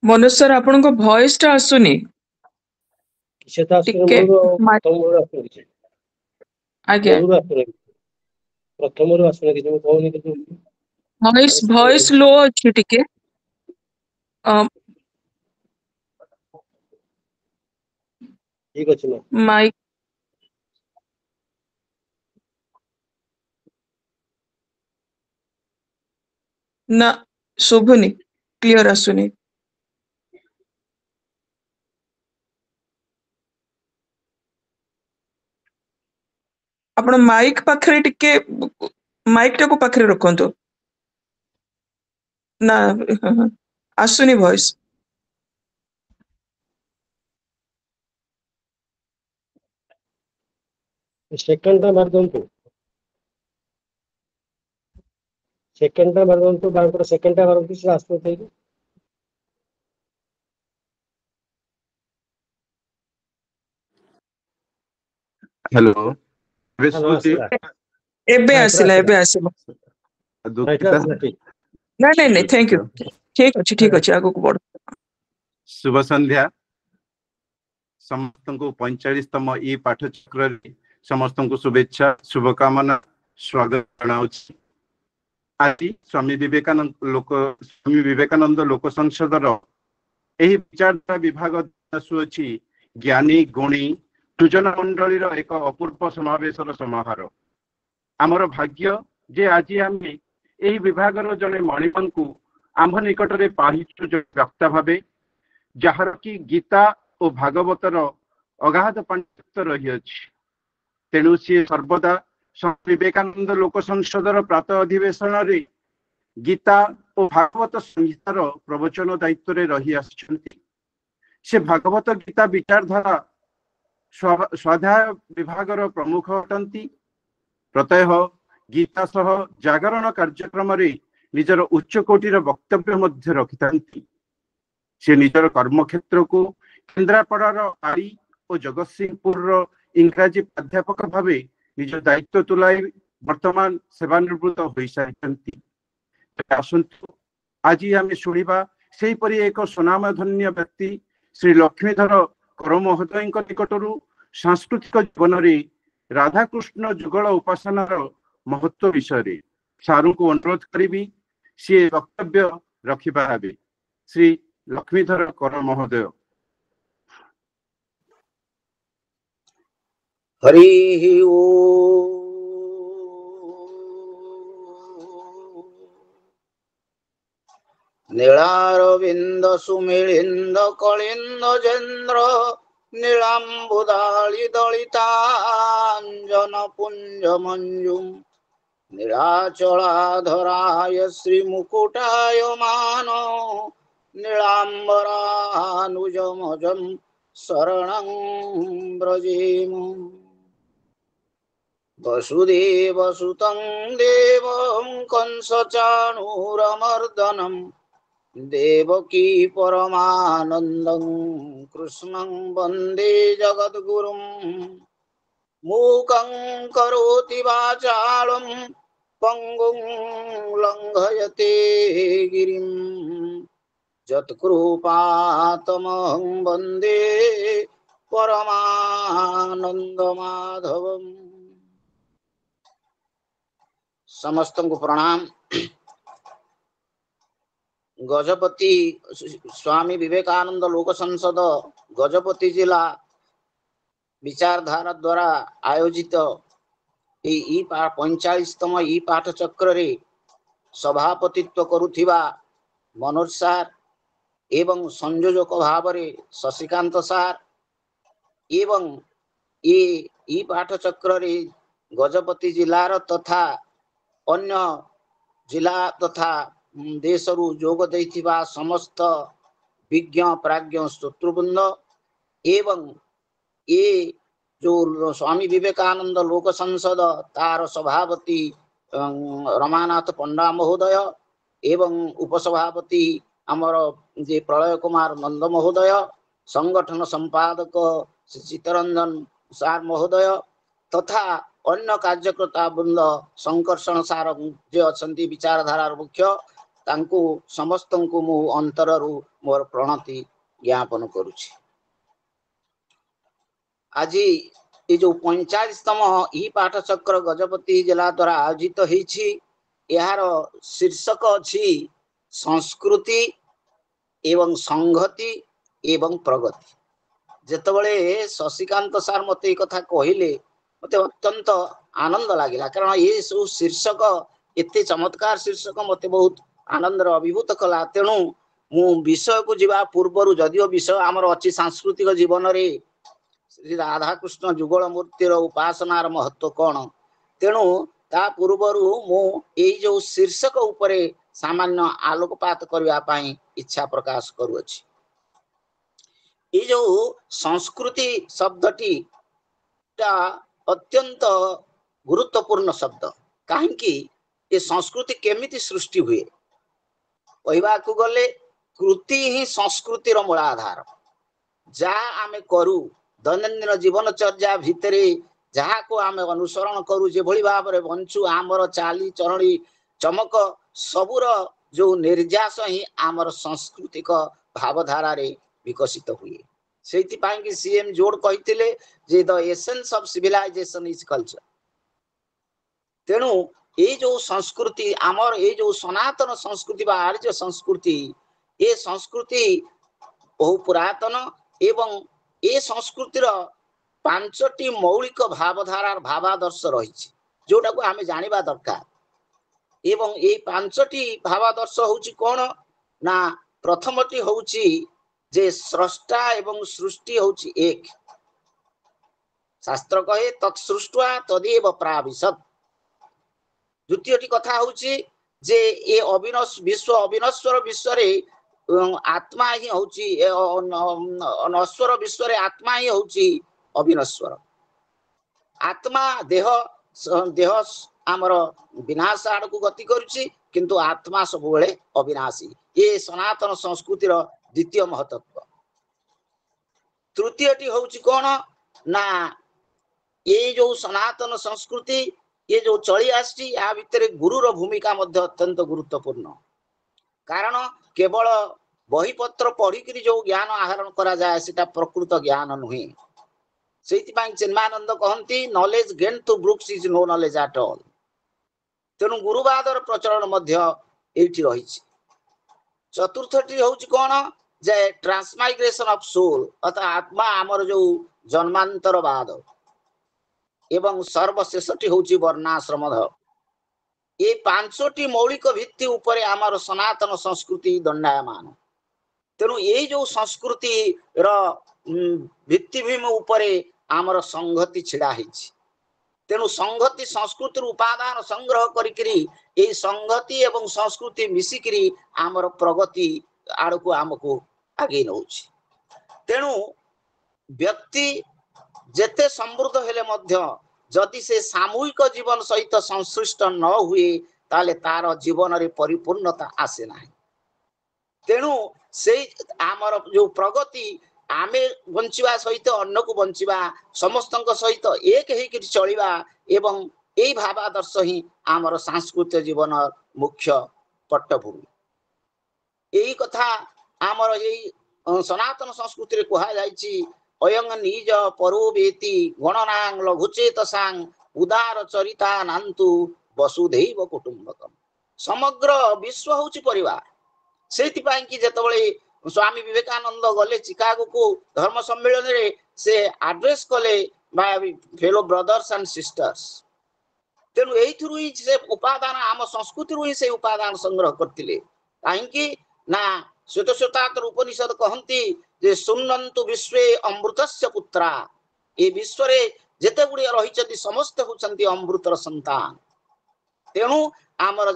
Manoj sir आपनको voice टा आसुनी सेटा टिके प्रथम रो आसुनी आज्ञा मूल आसुनी प्रथम रो आसुनी कि मैं कहूनी कि वॉइस लो अछि टिके ठीक अछि ना माइक ना शुभुनी क्लियर आसुनी आपण माइक पाखरे टिके माइक टा को पाखरे रखंतु ना आसुनी वॉइस सेकंड टा मार दंतु सेकंड टा मार दंतु बांकर सेकंड टा मारंतु से आसतो थे हेलो हेलो आसला एबे आसिला राइट आसला ठीक ना नहीं थैंक यू ठीक अछि आगो को बढ़ शुभ संध्या समस्त को 45तम ई पाठचक्र समस्त को शुभेच्छा शुभकामना स्वागत जनाउछि आज स्वामी विवेकानंद लोक संसद एही विचारधारा विभाग आसुअछि ज्ञानी गुणी सुजन मंडली एक अपूर्व समावेशर समाहार आमर भाग्य जे आज आम यही विभाग जड़े मणिमन को आम निकटरे पाइछु वक्ता भावे जार कि गीता और भागवतर अगाध पांडित्य रही अछि तेणु सी सर्वदा स्वामी विवेकानंद लोक संसदर प्रातः अधिवेशन रे गीता और भागवत संहितार प्रवचन दायित्व रे रही आछंती से भागवत गीता विचारधारा स्वाध्याय विभागर प्रमुख अटंती प्रत्यह गीता सह जागरण कार्यक्रम रे निजर उच्च कोटिर वक्तव्य मध्य रखिथांती से निजर कर्मक्षेत्र को केन्द्रापड़ार आरी और जगतसिंहपुर इंग्राजी प्राध्यापक भावे निज दायित्व तुलाई वर्तमान सेवानिवृत्त हो सारी आसंतु आज आम शुणा से एक सुनामधन्य व्यक्ति श्री लक्ष्मीधर कर महोदय निकटर सांस्कृतिक जीवन में राधाकृष्ण जुगल उपासनार महत्व विषय सारू को अनुरोध करी सी वक्तव्य रखिपारे श्री लक्ष्मीधर कर महोदय हरि ओम नीलारविंद सुमिलिंद कलिंद चंद्र नीलांबुदाली दलितांजन पुंज मंजुम नीलाचलाधराय श्रीमुकुटाय मानो नीलांबरानुजमजं शरणं व्रजेम वसुदेवसुतं देवं कंसचाणूरमर्दनं देवकी परमानन्दं कृष्णं वन्दे जगद्गुरुं मूकं करोति वाचालं पंगुं लंघयते गिरिं यत्कृपातमहं वन्दे परमानन्दमाधवम्। समस्त को प्रणाम। गजपति स्वामी विवेकानंद लोक संसद गजपति जिला विचारधारा द्वारा आयोजित 45तम ई पाठचक्र रे सभापतित्व करुथिबा मनोज सार एवं संयोजक भाव रे शशिकांत सार एवं ई पाठचक्र रे गजपति जिलार तथा अन्य जिला तथा देशरु जोग दैथिबा समस्त विज्ञ प्राज्ञ श्रोतृवृंद एवं ये जो स्वामी विवेकानंद लोक संसद तार सभापति रमानाथ पंडा महोदय एवं उपसभापति आमर जे प्रलय कुमार नंद महोदय संगठन संपादक चित्तरंजन सार महोदय तथा अन्य कार्यकर्ता वृंद संकर्षण सार जे अछंती विचारधारार मुख्य तांकु समस्तंकु मु अंतररु मोर प्रणति ज्ञापन करुछि। आज ये जो 45तम ई पाठचक्र गजपति जिला द्वारा आयोजित होईछि यार शीर्षक अछि संस्कृति एवं संहति एवं प्रगति। जेतबळे शशिकांत सार मते कथा कहिले मते अत्यंत आनंद लागिला, कारण ये सब शीर्षक एते चमत्कार शीर्षक मते बहुत आनंदर अभिभूत कला। तेणु मु विषय को जीवा पूर्वरु जदियो विषय आमर अछि सांस्कृतिक जीवन रे श्री राधा कृष्ण जुगल मूर्तिर उपासनार महत्व कौन, तेणु ता पूर्वरु मु एई जो शीर्षक उपरे सामान्य आलोकपात करबा पई इच्छा प्रकाश करूअछि। ये जो संस्कृति शब्दटी ता अत्यंत गुरुत्वपूर्ण शब्द। काहेकि ये संस्कृति केमिति सृष्टि हुए कहबा को गले कृति ही संस्कृतिर मूलाधार। जहाँ आमे करू दैनंदिन जीवनचर्या भितरे जहाँ को आमे अनुसरण करू जे भली भाव रे बंचू आमर चाली चरणी चमक सबुर जो निर्यास ही आमर सांस्कृतिक भावधारा रे विकसित हुए। सेति पाई कि सीएम जोड़ कहिथिले जे the essence of civilization is culture. तेणु ये जो संस्कृति आमर ये जो सनातन संस्कृति बा आर्य संस्कृति ये संस्कृति बहु पुरातन एवं ये संस्कृतिर 5टी मौलिक भावधारार भावादर्श रही जोटा को आमे जानिबा दरकार। एवं ये 5टी भावादर्श होउची कोन ना प्रथमटी होउची जे स्रष्टा एवं सृष्टि होउची एक। शास्त्र कहे तत्सृष्ट्वा तदेव प्राविशत्। द्वितीयटी कथा होउची जे ये विश्व अविनश्वर विश्व रे आत्मा ही होउची नश्वर विश्व रे आत्मा ही होउची अविनश्वर। आत्मा देह देह आमर विनाश आड़ को गति करुची किंतु आत्मा सब बेले अविनाशी। ये सनातन संस्कृतिर द्वितीय महत्व। तृतीयटी होउची कोन ना ये जो सनातन संस्कृति ये जो चली आसी या भितर गुरुर भूमिका मध्य अत्यंत गुरुत्वपूर्ण। कारण केवल बहीपत्र पढ़िकी जो ज्ञान आहरण करा जाए सेटा प्रकृत ज्ञान नुहे। सेइथिपाई चिन्मानंद कहती knowledge gain to books is no knowledge at all. तेणु गुरुवादर प्रचलन मध्य एठी रहिछि। चतुर्थटी होउछि कोन जे ट्रांसमाइग्रेशन ऑफ सोल अर्थात आत्मा आमर जो जन्मांतरवाद एवं सर्वशेषटी होउछि वर्णाश्रम धर्म। ये 5टी मौलिक भित्ति उपरे आमर सनातन संस्कृति दंडायमान। तेणु ये जो संस्कृति र भित्तिभूमि उपरे आमर संगति छिड़ा हिछि। तेणु संगति संस्कृति उपादान संग्रह करिकरी ये संगति एवं संस्कृति मिसिकरी आमर प्रगति आड़को आमको आगे नउछि। तेणु व्यक्ति जेते समृद्ध हेले मध्य जदि से सामूहिक जीवन सहित संश्लिष्ट न हुए ताले तार जीवन रे परिपूर्णता आसे नाही। तेणु से आमर जो प्रगति आमे बंचिबा सहित अन्य को बंचिबा समस्तक सहित एक हेकि चलिबा एवं एई भावादर्श ही आमर सांस्कृतिक जीवन मुख्य पट्टभूमि। एई कथा आमर एई सनातन संस्कृति रे कहा जायछि अयंग निज परोवेति गणनां लघुचेतसां उदार चरिता नान्तु वसुधैव कुटुंबकम। समग्र विश्व होछि परिवार। सेति पाई कि जेतबळे स्वामी विवेकानंद गले चिकागो को धर्म सम्मेलन रे से एड्रेस कले my fellow brothers and sisters. तेनु एइथुरु ही से उपादान आम संस्कृति रु ही से उपादान संग्रह करथिले। काहेकि ना श्वेतश्वेतातर उपनिषद कहंती जे सुन्नन्तु विश्वे अमृतस्य पुत्रा। ए विश्व रे जेते गुडी रहिचंती समस्त होचंती अमृतर संतान। तेणु आमर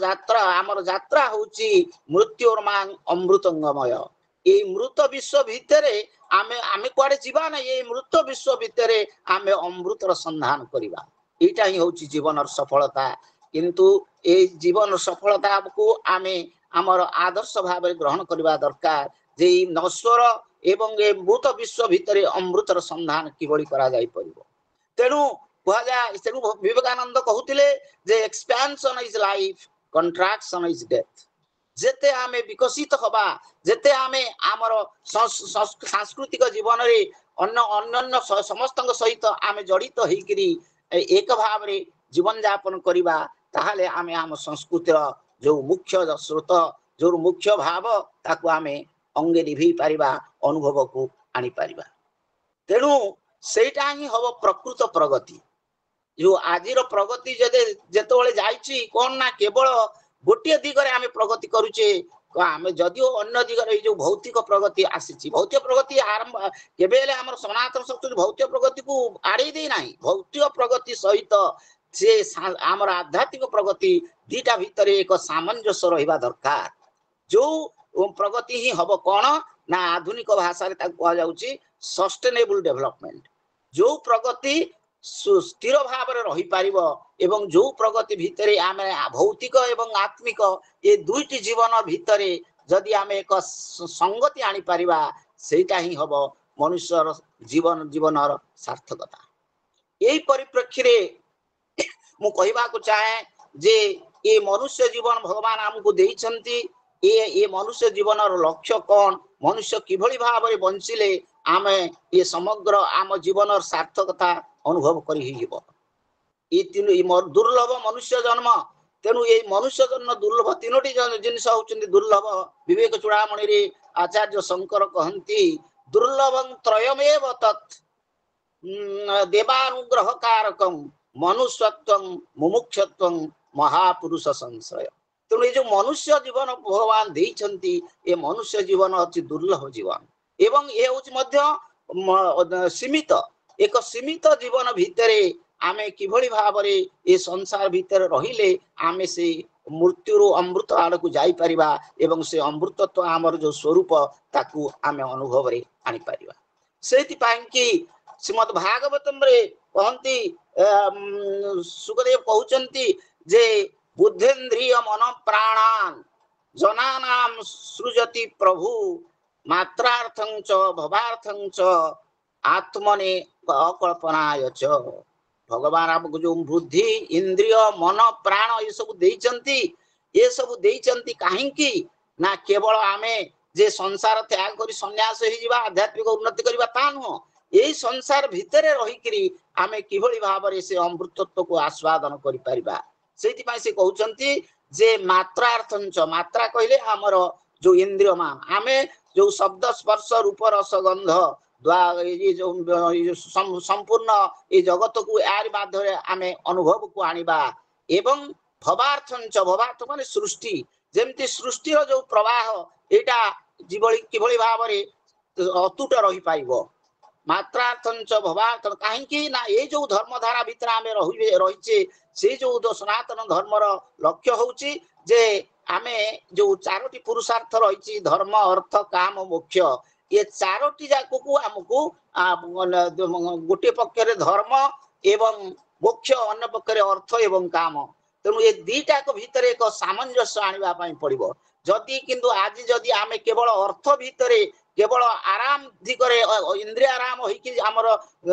यात्रा होची मृत्योर्मां अमृतंगमय। ए मृत विश्व भितरे आमे कुआडे जीवा ना। ए मृत विश्व भितरे आमे अमृतर संधान करिबा। एटा ही होची जीवनर सफलता। किंतु ए जीवन सफलता को आमे आमर आदर्श भाव ग्रहण करबा दरकार जे नश्वर एवं ए मृत विश्व भितरे अमृतर संधान किबळी करा जाई परिबो। तेणु विवेकानंद कहूतिले जे expansion is life, contraction is death. जेते आमे विकसित हबा जेते आमे आमर सांस्कृतिक जीवन रे अन्य समस्त सहित आमे जड़ित होइकरी एक भाव रे जीवन यापन करिबा ताहाले आमे आम संस्कृतिर जो मुख्य स्रोत जो मुख्य भाव ताकू आमे अंगे निभि पारिबा अनुभव को आनी पारिबा। तेणु सेटा ही हबो प्रकृत प्रगति। जो आजिर प्रगति जेतेबेले जाइछि कोन ना केवल गोटे दिगरे आमे प्रगति करूचे आमे जदियो अन्य दिगरे जो भौतिक प्रगति आसीछि भौतिक प्रगति आरंभ केबेले हमर सनातन संस्कृति भौतिक प्रगति को आड़े दे नाही भौतिक प्रगति सहित से हमर आध्यात्मिक प्रगति दीटा भितरे एक सामंजस्य रहिबा दरकार। जो प्रगति ही हबो कोन ना आधुनिक भाषा रे ताकू कहा जाउछि सस्टेनेबल डेवलपमेंट। जो प्रगति स्थिर भाव में रही पारिबो एवं जो प्रगति भितरे आमे भौतिक एवं आत्मिक ये दुईटी जीवन भितरे जदि आमे एक संगति आनी पारिबा सेटा ही हबो मनुष्यर जीवनर सार्थकता। यही परिप्रेक्षी रे मु कहबा को चाहे जे ये मनुष्य जीवन भगवान हमको देइछंती ये मनुष्य जीवनर लक्ष्य कौन मनुष्य किभली भाव में बंचिले आमे ये समग्र आम जीवनर सार्थकता अनुभव करी हिबो। ये दुर्लभ मनुष्य जन्म तेणु ये मनुष्य जन्म दुर्लभ तीनोटी जिनिस होचंदी दुर्लभ। विवेक चूड़ामणि रे आचार्य शंकर कहंती दुर्लभं त्रयमेव तत् देवानुग्रह कारकम मनुष्यत्वं मुमुक्षत्वं महापुरुष संश्रय। तेणु ये जो मनुष्य जीवन भगवान देइछंती ये मनुष्य जीवन अछि दुर्लभ जीवन एवं ये होच मध्य सीमित एक सीमित जीवन भितरे आमे किभली भाबरे ये संसार भितर रहिले आमे से मृत्युरो अमृत आड़कू जाई परिबा एवं से अमृतत्व आमर जो स्वरूप ताकू आमे अनुभव रे आनी परिबा। सेति पाइन कि श्रीमद् भागवतम रे कहंती सुखदेव कहउचंती जे बुद्धेन्द्रिय मन प्राणान जनानाम सृजति प्रभु मात्रार्थं च भवार्थं च आत्मने अकल्पनाय च। भगवान आपको जो बुद्धि इंद्रिय मन प्राण ये सब देइचंती काहेकि ना केवल आमे जे संसार त्याग करी सन्यास हो जिबा आध्यात्मिक उन्नति करबा ता नुह यही संसार भितरे रही करी आमे किभली भाबरे से अमृतत्व को आस्वादन करि परिबा। सेति पई से कहउचंती जे मात्रार्थं च मात्रा कहले हमर जो इंद्रिय मान आमे जो शब्द स्पर्श रूप रस गंध ये जो संपूर्ण ये जगत को यार माध्यम आमे अनुभव को आनिबा एवं भवार्थं च भवार्थ माने सृष्टि जेमती सृष्टि जो प्रवाह एटा जीवली किभली भाबरे अतुट रही पाइबो। मात्रार्थं च भवार्थं काहेकि ना ये जो धर्मधारा भितर आमे रहिचे से जो सनातन धर्मर लक्ष्य होउची जे आमे जो चारोटी पुरुषार्थ रहिची धर्म अर्थ काम मोक्ष ये चारोटी जाक को हमको गोटे पक्षरे धर्म एवं मोक्ष अन्य पक्षरे अर्थ एवं काम तेणु ये दीटा को भीतर एक सामंजस्य आनिबा पई पड़िबो। जदि किंतु आज जदि आमे केवल अर्थ भीतरे केवल आराम दिगरे इंद्रिय आराम होइकि हमर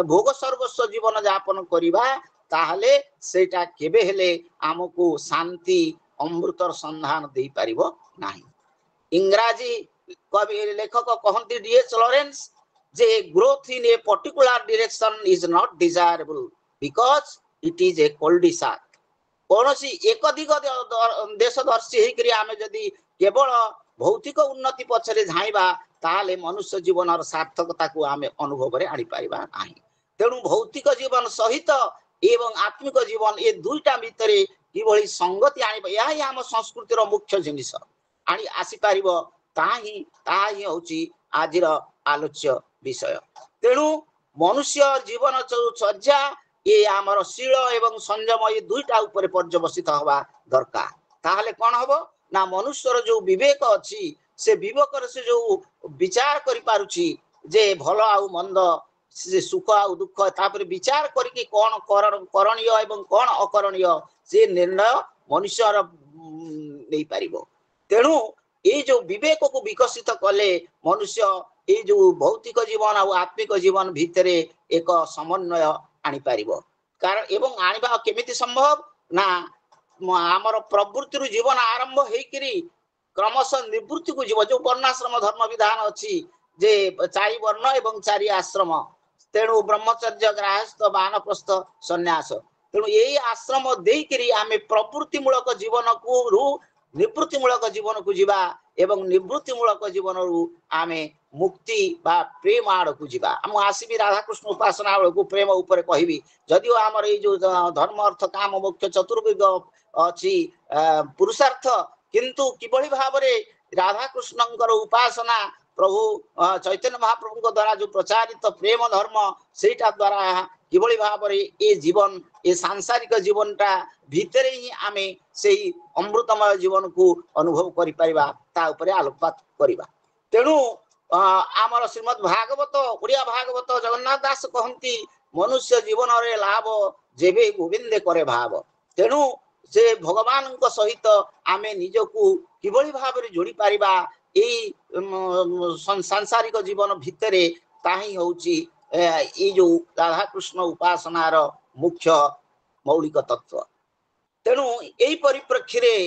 भोग सर्वस्व जीवन यापन करिबा ताहले सेटा केबे हेले हमको शांति अमृतर संधान दे पारिबो नाही। इंग्राजी कवि लेखक कहंती डीएच लॉरेंस जे growth in a particular direction is not desirable because it is a cul-de-sac. कोनोसी एक दिग देशदर्शी हेकरी आमे जदि केवल भौतिक उन्नति पछरे झाइबा ताले मनुष्य जीवनर सार्थकता को आमे अनुभव रे आनी पारिबा नाही। तेणु भौतिक जीवन सहित एवं आत्मिक जीवन ये दुईटा भितरे किभली संगति आनिबा यही आम संस्कृतिर मुख्य जिनिस आनी आसी पारिबो ताही होची आजिर आलोच्य विषय। तेणु मनुष्य जीवन चर्या ये आमर शील एवं संयम ये दुईटा ऊपर पर्यवसित हवा दरकार। ताहले कौन हबो ना मनुष्यर जो विवेक अछि से विवेक से जो विचार करि पारुछि जे भलो आउ मंद से सुख आउ दुख तापर विचार करिके कौन करणीय एवं कौन अकरणीय से निर्णय मनुष्यर नहीं पारिबो। तेणु ये जो विवेक को विकसित कले मनुष्य ये जो भौतिक जीवन और आत्मिक जीवन भितरे एक समन्वय आनी पारिबो। कारण एवं आनिबा केमिति संभव ना आमर प्रवृत्ति जीवन आरंभ हेकरी क्रमशः निवृत्ति को जीव जो वर्णाश्रम धर्म विधान अच्छी जे 4 वर्ण एवं 4 आश्रम तेणु ब्रह्मचर्य गृहस्थ वानप्रस्थ सन्यास तेणु यही आश्रम देकरी आमे प्रवृत्ति मूलक जीवन को निवृत्ति मूलक जीवन को जीवा एवं निवृत्ति मूलक जीवन रु आमे मुक्ति बा प्रेम आड़ को जीवा हम आसीबी राधा कृष्ण उपासना को प्रेम ऊपर कहबी जदियो आमर ये जो धर्म अर्थ काम मोक्ष चतुर्विध अछि पुरुषार्थ किंतु किबळी भाबरे राधा कृष्णंकर उपासना प्रभु चैतन्य महाप्रभु द्वारा जो प्रचारित प्रेम धर्म सेटा द्वारा किबळी भाबरे ए जीवन ए सांसारिक जीवनटा भितरे ही आमे सेही अमृतमय जीवन को अनुभव करि परिबा ता ऊपर आलोकपात करिबा तेणु आमर श्रीमद् भागवत ओडिया भागवत जगन्नाथ दास कहंती मनुष्य जीवन रे लाभ जेबे गोविंदे करे भाव तेणु से भगवान को सहित आमे निजको किबळी भाबरे जोड़ी परिबा ए सांसारिक जीवन भितरे ताही होची ये जो राधा कृष्ण उपासनार मुख्य मौलिक तत्व तेणु यही परिप्रेक्षी रे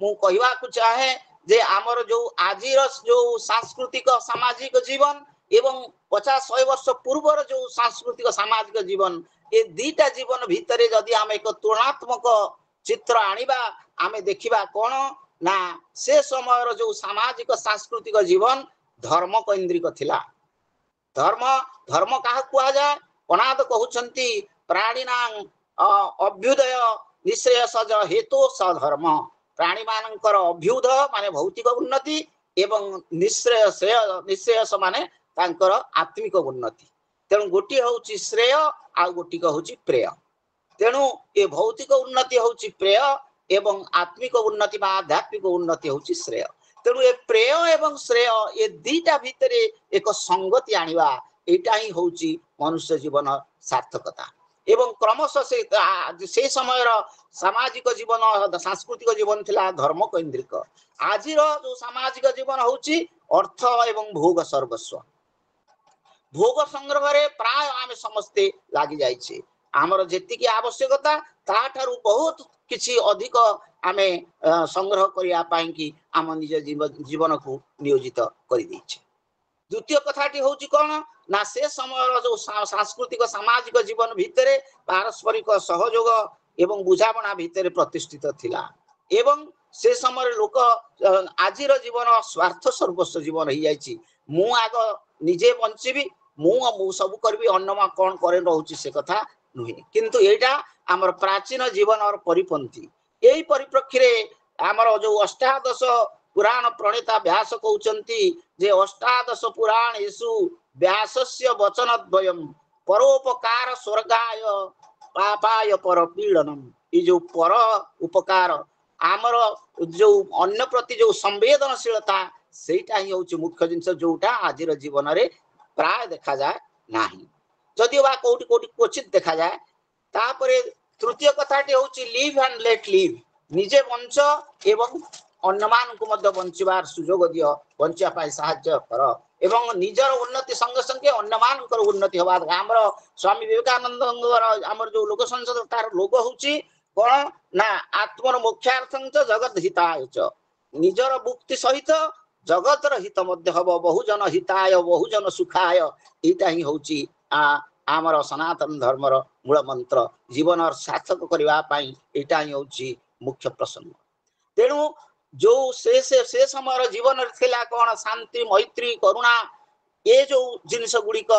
मु कहवा को चाहे जे आमर जो आजिर जो सांस्कृतिक सामाजिक जीवन एवं 50-100 वर्ष पूर्वर जो सांस्कृतिक सामाजिक जीवन ये दीटा जीवन भितरे जदि आम एक तुलनात्मक चित्र आनिबा आमे देखिबा कोन ना से समय जो सामाजिक सांस्कृतिक जीवन धर्म केंद्रिक थिला धर्म धर्म काहा कुआ जाय अनाद कहउछंती प्राणीनां अभ्युदय निश्रेय सज हेतु सधर्म प्राणी मानकर अभ्युद माने भौतिक उन्नति एवं निश्रेयस माने तांकर आत्मिक उन्नति तेणु गोटी होउची श्रेय आ गोटी होउची प्रेय तेणु ये भौतिक उन्नति होउची प्रेय एवं आत्मिक उन्नति बा आध्यात्मिक उन्नति होउची श्रेय तेणु ये प्रेय एवं श्रेय ये दीटा भितरे एक संगति आनिबा एटा ही होउची मनुष्य जीवन सार्थकता एवं क्रमशः से समय सामाजिक जीवन सांस्कृतिक जीवन थिला धर्म केंद्रिक आजिर जो सामाजिक जीवन होउची अर्थ एवं भोग सर्वस्व भोग संग्रह रे प्राय आमे समस्ते लागि जाइछे आमर जेतिकी आवश्यकता ताठारु बहुत किछि अधिक आमे संग्रह करिया पाई कि आम निज जीवन को नियोजित करि दैछे द्वितीय कथाटी होउची कोन ना से समय जो सांस्कृतिक सामाजिक जीवन भितरे पारस्परिक सहयोग एवं बुझाबना भितरे प्रतिष्ठित थिला एवं से समय लोक आजिर जीवन स्वार्थ सर्वस्व जीवन ही जाइछि मु आग निजे बंचिबी मु सब करबी अन्नमा कोन करे रहउछि से कथा नुहे किंतु एटा हमर प्राचीन जीवन और परिपंथी एही परिप्रेक्षी रे हमर जो अष्टादश पुराण प्रणेता व्यास कहउचंती जे अष्टादश पुराणेषु व्यासस्य वचनद्वयम् परोपकार स्वर्गाय पापाय परपीडनम ये जो पर उपकार आमर जो अन्य प्रति जो संवेदनशीलता सेटा ही होउची मुख्य जिंस जोटा आजिर जीवन रे प्राय देखा जाए नाही जदि बा कोटी कोटी क्वचित देखा जाए तापरे तृतीय कथाटी होउची लिव एंड लेट लिव निजे बंच एवं अन्यमान को मध्य बंचिबार सुजोग दियो बंचिया पाई सहाय्य कर एवं निजर उन्नति संग संगे अन्यमान कर उन्नति होबा हमर स्वामी विवेकानंद हमर जो लोक संसद तार लोगो होउची कोन ना आत्मर मोक्षार्थं च जगत हिताय च निजर मुक्ति सहित जगतर हित मध्य हबो बहुजन हिताय बहुजन सुखाय एटा ही होउची आमर सनातन धर्मर मूल मंत्र जीवन सार्थक करबा पाई एटा ही होउची मुख्य प्रसंग तेणु जो से समय जीवन थिला कोन शांति मैत्री करुणा ये जो जिनिस गुड़िक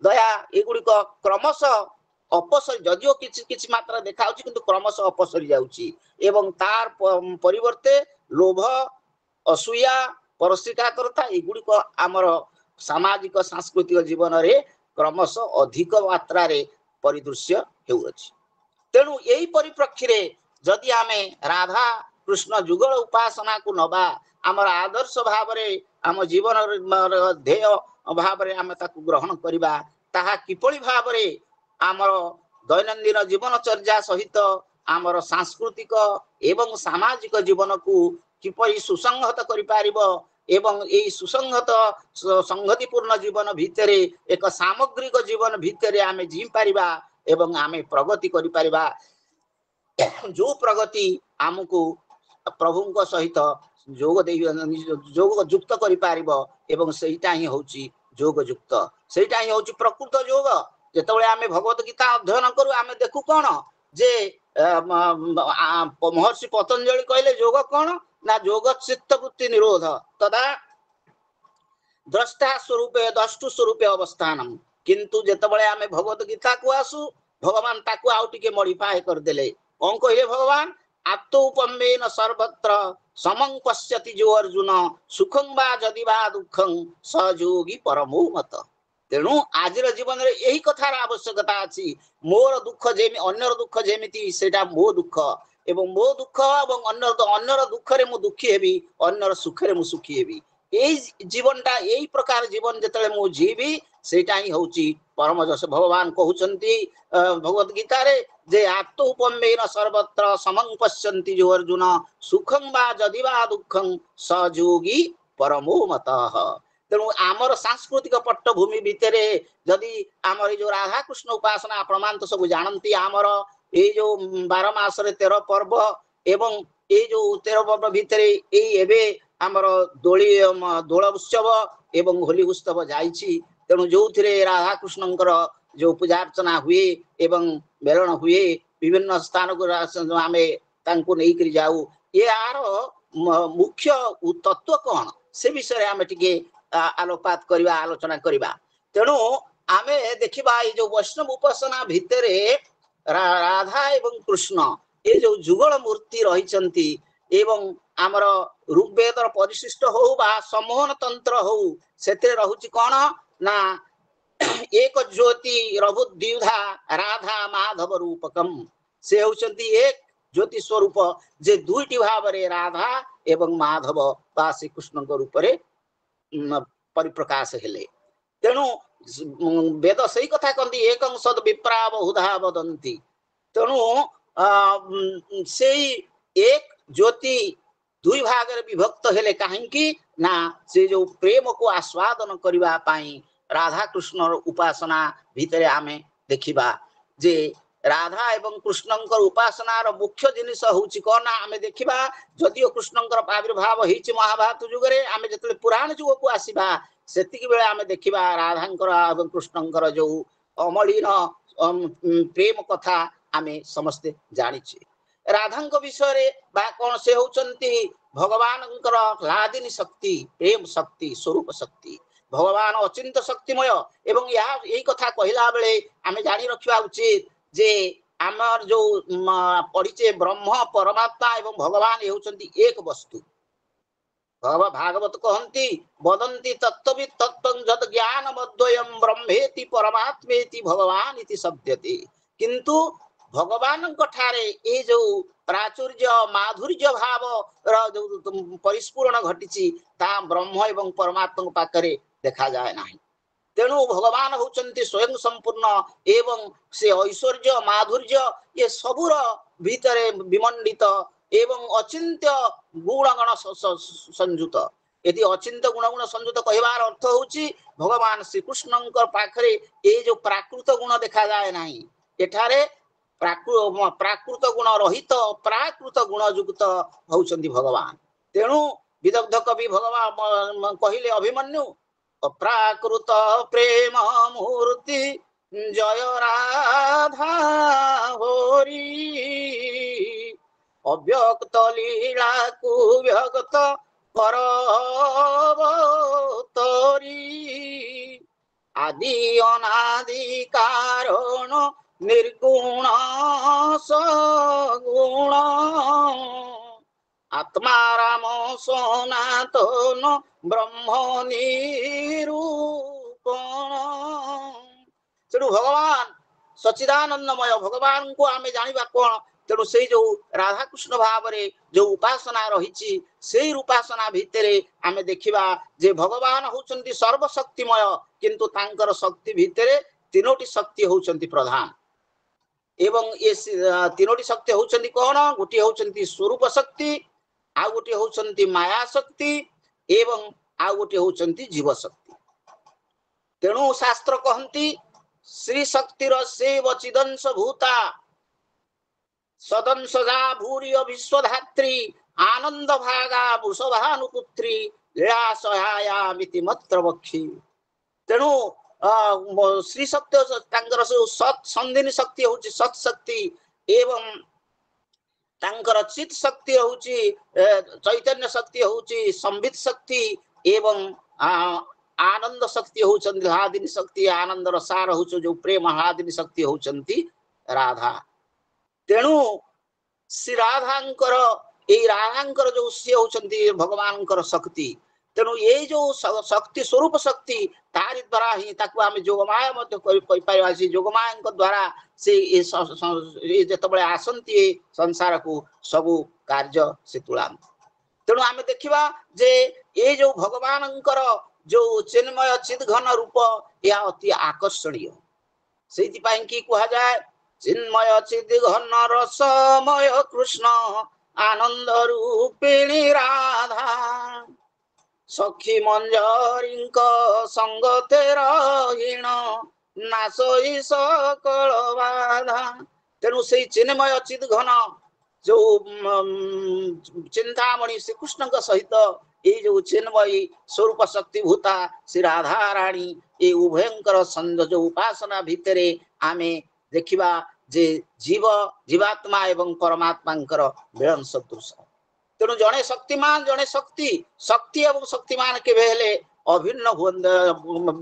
दया ये गुड़िक क्रमशः अपसरी जदियो किछि किछि मात्रा देखा होछि किंतु क्रमशः अपसरी जाउछि एवं तार परिवर्ते लोभ असूया परस्त्रीकातरता ये गुड़िक आमर सामाजिक सांस्कृतिक जीवन रे क्रमशः अधिक मात्रा रे परिदृश्य हेउछि तेणु यही परिप्रेक्षी रे जदि आमे राधा कृष्ण जुगल उपासना को नबा आमर आदर्श भाव रे आम जीवन ध्येय भाव रे आमे ताकु ग्रहण करिबा ताहा किपळी भाव रे आमर दैनंदिन जीवनचर्या सहित आमर सांस्कृतिक एवं सामाजिक जीवन को किपरि सुसंगत करि पारिबो एवं एई सुसंगत संगतिपूर्ण जीवन भितरे एक सामग्रिक जीवन भितरे आमे जी पारिबा एवं आमे प्रगति करि पारिबा जो प्रगति आमको प्रभु सहित ଯୋଗ ଦେଇ ଯୋଗ ଯୁକ୍ତ କରିପାରିବ ଏବଂ ସେଇଟା ହିଁ ହଉଛି ଯୋଗ ଯୁକ୍ତ, ସେଇଟା ହିଁ ହଉଛି ପ୍ରକୃତ ଯୋଗ। ଯେତେବେଳେ ଆମେ ଭଗବତ ଗୀତା ଅଧ୍ୟୟନ କରୁ ଆମେ ଦେଖୁ କଣ ଯେ ମହର୍ଷି ପତଞ୍ଜଳି କହିଲେ ଯୋଗ କଣ ନା ଯୋଗ ଚିତ୍ତ ବୃତ୍ତି ନିରୋଧ ତଦା ଦ୍ରଷ୍ଟା ସ୍ୱରୂପେ ଦ୍ରଷ୍ଟୁ ସ୍ୱରୂପେ ଅବସ୍ଥାନମ୍। କିନ୍ତୁ ଯେତେବେଳେ ଆମେ ଭଗବତ ଗୀତାକୁ ଆସୁ ଭଗବାନ ତାକୁ ଆଉ ଟିକେ ମଡିଫାଏ କରିଦେଲେ। କଣ କହିଲେ ଭଗବାନ? ଆତ୍ମୌପମ୍ୟେନ ସର୍ବତ୍ର ସମଂ ପଶ୍ୟତି ଯୋ ଅର୍ଜୁନ ସୁଖଂ ବା ଯଦି ବା ଦୁଃଖଂ ସହଯୋଗୀ ପରମୋ ମତ। ତେଣୁ ଆଜିର ଜୀବନରେ ଏହି କଥାର ଆବଶ୍ୟକତା ଅଛି। ମୋର ଦୁଃଖ ଯେମିତି ଅନ୍ୟର ଦୁଃଖ ଯେମିତି ସେଇଟା ମୋ ଦୁଃଖ, ଏବଂ ମୋ ଦୁଃଖ ଏବଂ ଅନ୍ୟର ଦୁଃଖରେ ମୁଁ ଦୁଃଖୀ ହେବି, ଅନ୍ୟର ସୁଖରେ ମୁଁ ସୁଖୀ ହେବି। ଏଇ ଜୀବନଟା ଏଇ ପ୍ରକାର ଜୀବନ ଯେତେବେଳେ ମୁଁ ଯିବି ସେଇଟା ହିଁ ହଉଛି ପରମ ଯଶ। ଭଗବାନ କହୁଛନ୍ତି ଭଗବତ ଗୀତାରେ ଯେ ଆତ୍ମୌପମ୍ୟେନ ସର୍ବତ୍ର ସମଂ ପଶ୍ୟନ୍ତି ଯୋ ଅର୍ଜୁନ ସୁଖଂ ବା ଯଦି ବା ଦୁଃଖଂ ସହଯୋଗୀ ପରମୋ ମତଃ। ତେଣୁ ଆମର ସାଂସ୍କୃତିକ ପଟ୍ଟଭୂମି ଭିତରେ ଯଦି ଆମର ଏଇ ଯୋଉ ରାଧାକୃଷ୍ଣ ଉପାସନା ଆପଣମାନେ ତ ସବୁ ଜାଣନ୍ତି, ଆମର ଏଇ ଯୋଉ 12 ମାସରେ 13 ପର୍ବ ଏବଂ ଏଇ ଯୋଉ 13 ପର୍ବ ଭିତରେ ଏଇ ଏବେ ଆମର ଦୋଳ ଉତ୍ସବ ଏବଂ ହୋଲି ଉତ୍ସବ ଯାଇଛି। ତେଣୁ ଯୋଉଥିରେ ରାଧାକୃଷ୍ଣଙ୍କର ଯୋଉ ପୂଜା ଅର୍ଚ୍ଚନା ହୁଏ ଏବଂ ମେଳଣ ହୁଏ, ବିଭିନ୍ନ ସ୍ଥାନକୁ ଆମେ ତାଙ୍କୁ ନେଇକରି ଯାଉ। ଏହାର ମୁଖ୍ୟ ତତ୍ଵ କଣ ସେ ବିଷୟରେ ଆମେ ଟିକେ ଆଲୋକପାତ କରିବା, ଆଲୋଚନା କରିବା। ତେଣୁ ଆମେ ଦେଖିବା ଏଇ ଯୋଉ ବୈଷ୍ଣବ ଉପାସନା ଭିତରେ ରାଧା ଏବଂ କୃଷ୍ଣ ଏ ଯୋଉ ଯୁଗଳ ମୂର୍ତ୍ତି ରହିଛନ୍ତି ଏବଂ ଆମର ଋଗ୍ବେଦର ପରିଶିଷ୍ଟ ହଉ ବା ସମ୍ମୋହନ ତନ୍ତ୍ର ହଉ ସେଥିରେ ରହୁଛି କଣ ନା ଏକ ଜ୍ୟୋତି ରଭୁଦ୍ୟୁଧା ରାଧା ମାଧବ ରୂପକମ୍। ସେ ହଉଛନ୍ତି ଏକ ଜ୍ୟୋତି ସ୍ୱରୂପ ଯେ ଦୁଇଟି ଭାବରେ ରାଧା ଏବଂ ମାଧବ ବା ଶ୍ରୀକୃଷ୍ଣଙ୍କ ରୂପରେ ପରିପ୍ରକାଶ ହେଲେ। ତେଣୁ ବେଦ ସେଇ କଥା କହନ୍ତି ଏକଂ ସଦ୍ ବିପ୍ରା ବହୁଧା ବଦନ୍ତି। ତେଣୁ ସେଇ ଏକ ଜ୍ୟୋତି ଦୁଇ ଭାଗରେ ବିଭକ୍ତ ହେଲେ କାହିଁକି ନା ସେ ଯୋଉ ପ୍ରେମକୁ ଆସ୍ୱାଦନ କରିବା ପାଇଁ ରାଧାକୃଷ୍ଣର ଉପାସନା ଭିତରେ ଆମେ ଦେଖିବା ଯେ ରାଧା ଏବଂ କୃଷ୍ଣଙ୍କର ଉପାସନାର ମୁଖ୍ୟ ଜିନିଷ ହଉଛି କଣ ନା ଆମେ ଦେଖିବା ଯଦିଓ କୃଷ୍ଣଙ୍କର ଆବିର୍ଭାବ ହେଇଛି ମହାଭାରତ ଯୁଗରେ, ଆମେ ଯେତେବେଳେ ପୁରାଣ ଯୁଗକୁ ଆସିବା ସେତିକି ବେଳେ ଆମେ ଦେଖିବା ରାଧାଙ୍କର ଏବଂ କୃଷ୍ଣଙ୍କର ଯୋଉ ଅମଳିନ ପ୍ରେମ କଥା ଆମେ ସମସ୍ତେ ଜାଣିଛେ। ରାଧାଙ୍କ ବିଷୟରେ ବା କଣ ସେ ହଉଛନ୍ତି ଭଗବାନଙ୍କର ହ୍ଲାଦିନୀ ଶକ୍ତି, ପ୍ରେମ ଶକ୍ତି, ସ୍ୱରୂପ ଶକ୍ତି। ଭଗବାନ ଅଚିନ୍ତ ଶକ୍ତିମୟ ଏବଂ ଏଇ କଥା କହିଲା ବେଳେ ଆମେ ଜାଣି ରଖିବା ଉଚିତ ଯେ ଆମର ଯୋଉ ପଢିଛେ ବ୍ରହ୍ମ ପରମାତ୍ମା ଏବଂ ଭଗବାନ ହେଉଛନ୍ତି ଏକ ବସ୍ତୁ। ଭାଗବତ କହନ୍ତି ବଦନ୍ତି ତତ୍ତ୍ୱବିତ୍ ତତ୍ତ୍ୱଂ ଯତ୍ ଜ୍ଞାନ ମଦ୍ୱୟଂ ବ୍ରହ୍ମେତି ପରମାତ୍ମେତି ଭଗବାନ ଇତି ଶବ୍ଦତେ। କିନ୍ତୁ ଭଗବାନଙ୍କ ଠାରେ ଏଇ ଯୋଉ ପ୍ରାଚୁର୍ଯ୍ୟ ମାଧୁର୍ଯ୍ୟ ଭାବର ଯୋଉ ପରିସ୍ଫୁରଣ ଘଟିଛି ତାହା ବ୍ରହ୍ମ ଏବଂ ପରମାତ୍ମାଙ୍କ ପାଖରେ ଦେଖାଯାଏ ନାହିଁ। ତେଣୁ ଭଗବାନ ହଉଛନ୍ତି ସ୍ୱୟଂ ସମ୍ପୂର୍ଣ୍ଣ ଏବଂ ସେ ଐଶ୍ୱର୍ଯ୍ୟ ମାଧୁର୍ଯ୍ୟ ଏ ସବୁର ଭିତରେ ବିମଣ୍ଡିତ ଏବଂ ଅଚିନ୍ତ୍ୟ ଗୁଣଗଣ ସଂଯୁକ୍ତ। ଏଠି ଅଚିନ୍ତ୍ୟ ଗୁଣଗୁଣ ସଂଯୁକ୍ତ କହିବାର ଅର୍ଥ ହଉଛି ଭଗବାନ ଶ୍ରୀକୃଷ୍ଣଙ୍କ ପାଖରେ ଏଇ ଯୋଉ ପ୍ରାକୃତ ଗୁଣ ଦେଖାଯାଏ ନାହିଁ, ଏଠାରେ ପ୍ରାକୃତ ଗୁଣ ରହିତ ପ୍ରାକୃତ ଗୁଣ ଯୁକ୍ତ ହଉଛନ୍ତି ଭଗବାନ। ତେଣୁ ବିଦଗ୍ଧ କବି ଭଗବାନ କହିଲେ ଅଭିମନ୍ୟୁ ଅପ୍ରାକୃତ ପ୍ରେମ ମୂର୍ତ୍ତି ଜୟ ରାଧା ହରି ଅବ୍ୟକ୍ତ ଲୀଳାକୁ ବ୍ୟକ୍ତ କରବତରୀ ଆଦି ଅନାଦି କାରଣ ନିର୍ଗୁଣ ସଗୁଣ ଆତ୍ମାରାମ ସନାତନ ବ୍ରହ୍ମ ନିରୂପଣ। ତେଣୁ ଭଗବାନ ସଚିଦାନନ୍ଦମୟ ଭଗବାନଙ୍କୁ ଆମେ ଜାଣିବା କଣ? ତେଣୁ ସେଇ ଯୋଉ ରାଧାକୃଷ୍ଣ ଭାବରେ ଯୋଉ ଉପାସନା ରହିଛି ସେଇ ଉପାସନା ଭିତରେ ଆମେ ଦେଖିବା ଯେ ଭଗବାନ ହଉଛନ୍ତି ସର୍ବଶକ୍ତିମୟ, କିନ୍ତୁ ତାଙ୍କର ଶକ୍ତି ଭିତରେ 3ଟି ଶକ୍ତି ହଉଛନ୍ତି ପ୍ରଧାନ। ଏବଂ ଏ 3ଟି ଶକ୍ତି ହଉଛନ୍ତି କଣ? ଗୋଟିଏ ହଉଛନ୍ତି ସ୍ୱରୂପ ଶକ୍ତି, ଆଉ ଗୋଟିଏ ହଉଛନ୍ତି ମାୟା ଶକ୍ତି ଏବଂ ଆଉ ଗୋଟିଏ ହଉଛନ୍ତି ଜୀବ ଶକ୍ତି। ତେଣୁ ଶାସ୍ତ୍ର କହନ୍ତି ଶ୍ରୀ ଶକ୍ତିର ସେବ ଚିଦଂଶ ଭୂତା ସଦଂଶଜା ଭୂରିୟ ବିଶ୍ୱଧାତ୍ରୀ आनंद भागा वृषभानुपुत्री लीला सहायामिति मत्र बक्षी। तेणु श्री शक्ति तांकर सत् संधिनी शक्ति होची सत् शक्ति एवं तांकर चित शक्ति होची चैतन्य शक्ति होची संबित शक्ति एवं आनंद शक्ति होचंती हादिनी शक्ति आनंद रसार होचो जो प्रेम हादिनी शक्ति होचंती राधा। तेणु श्री राधांकर ए राधांकर जो सी होचंती भगवानंकर शक्ति। तेणु ये जो शक्ति स्वरूप शक्ति तारि द्वारा ही ताकू आमे जोगमाया मध्य कहि पाइबा सी जोगमायंक द्वारा से जेतबळे आसंती संसार को सबु कार्य से तुलाम। तेणु आमे देखिबा जे ये जो भगवानंकर जो चिन्मय चिद्घन रूप या अति आकर्षणीय सेति पई की कहा जाय चिन्मय चिद्घन रसमय कृष्ण आनंद रूपिणी राधा सखी मंजरींक संगते रहीण नासई सकल बाधा। तेणु से चिन्मय चिद्घन जो चिंतामणि श्री कृष्ण सहित ये जो चिन्मयी स्वरूप शक्ति भूता श्री राधा रानी ये उभयंकर जो उपासना भितरे आमे देखिबा जे जीव जीवात्मा एवं परमात्मांकर मिलन सदृश। तेणु जड़े शक्तिमान जड़े शक्ति शक्ति एवं शक्तिमान के हेले अभिन्न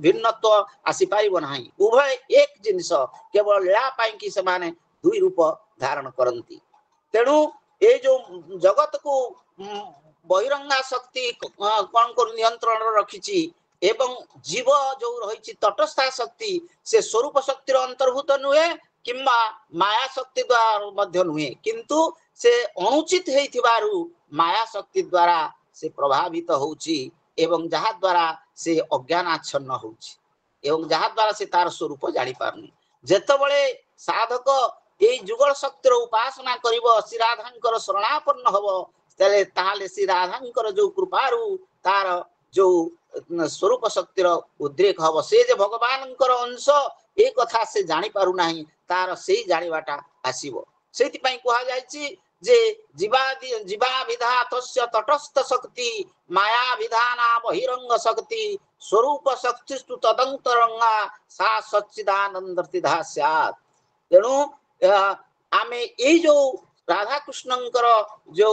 भिन्नत्व आसी पाइब नाही। उभय एक जिनिस केवल लीला पाई कि से माने दुई रूप धारण करती। तेणु ये जो जगत को बहिरंगा शक्ति कौन कर नियंत्रण रखिछि एवं जीव जो रही तटस्था शक्ति से स्वरूप शक्तिर अंतर्भूत नुहे किंबा माया शक्ति द्वारा मध्य नुहे किंतु से अनुचित हेइथिबारु माया शक्ति द्वारा से प्रभावित होउछि एवं जहा द्वारा से अज्ञानाच्छन्न होउछि एवं जहा द्वारा से तार स्वरूप जानि पारनी। जेतबळे साधक ए जुगल शक्तिर उपासना करिवो श्री राधांकर शरणापन्न हबो ताले श्री राधांकर जो कृपारु तार जो स्वरूप शक्तिर उद्रेक हबो से जे भगवानंकर अंश ए कथा से जानि पारु नाही तार सेही जानिबाटा आसीबो। सेति पई कहा जायछि जे जीवा विधातस्य तटस्थ शक्ति माया विधाना बहिरंग शक्ति स्वरूप शक्तिस्तु तदंतरंगा सा सच्चिदानंदतिधा स्यात्। तेणु आमे ए जो राधा कृष्णंकर जो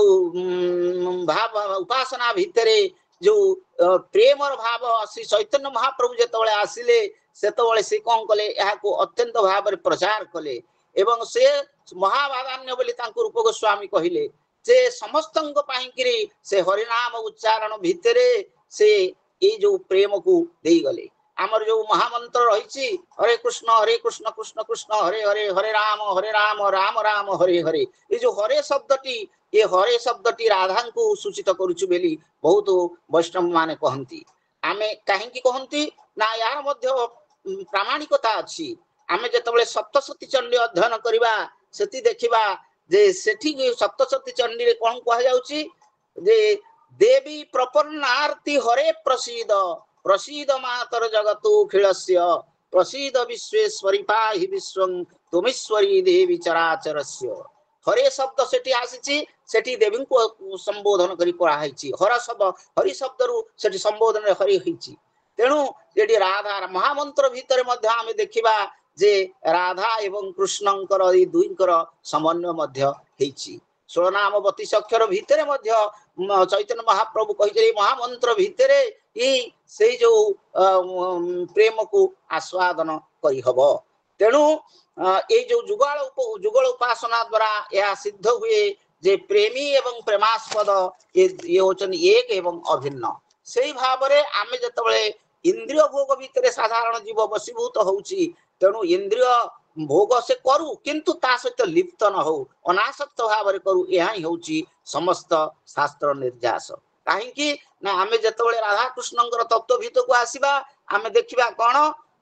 भाव उपासना भितरे जो प्रेमर भाव श्री चैतन्य महाप्रभु जेतबळे आसिले सेतबळे से कोन कले एहा को अत्यंत भाव प्रचार कले एवं से महावादान्य बोली तांको रूप गोस्वामी कहिले जे समस्तंक पाइकिरी से हरिनाम उच्चारण भितरे से ए जो प्रेम को देई गले। आमर जो महामंत्र रही हरे कृष्ण कृष्ण कृष्ण हरे हरे हरे राम राम राम हरे हरे ये जो हरे शब्दटी ये हरे शब्दटी राधा को सूचित करुछु बेली बहुत वैष्णव माने कहंती। आमे काहेकि कहंती ना यार मध्य प्रामाणिकता अछि। आमे जेतबळे सप्तशती चंडी अध्ययन करिबा सेति देखिबा जे सेठी सप्तशती चंडी रे कोन कहा जाउची जे देवी प्रपन्नार्ति हरे प्रसीद प्रसीद मातर जगतो खिलस्य प्रसीद विश्वेश्वरी पाहि विश्वं तुमीश्वरी देवी चराचरस्य। हरे शब्द सेठी आसीची सेठी देवी को संबोधन करी कराइछि हर शब्द हरि शब्द रु सेठी संबोधन रे हरि हिछि। तेणु जेडी राधा महामंत्र भीतर मध्य आमे देखिबा जे राधा एवं कृष्णंकर ई दुईंकर समन्वय मध्य हेछि। 16 नाम 32 अक्षर भीतर मध्य चैतन्य महाप्रभु कहिजे महामंत्र भीतर ई से जो प्रेम को आस्वादन करि हबो। तेणु ए जो जुगल उपासना द्वारा यह सिद्ध हुए जे प्रेमी एवं प्रेमास्पद ये होचन एक एवं अभिन्न। सेही भाबरे आमे जतबळे इंद्रिय भोग भीतर साधारण जीव वशीभूत होउची तेणु इंद्रिय भोग से करू किंतु ता सहित लिप्त न हो अनासक्त भाव करू यह ही होची समस्त शास्त्र निर्यास। काहेकि ना आमे जतबळे राधा कृष्णंकर तत्व भीतर को आसीबा आमे देखिबा कोन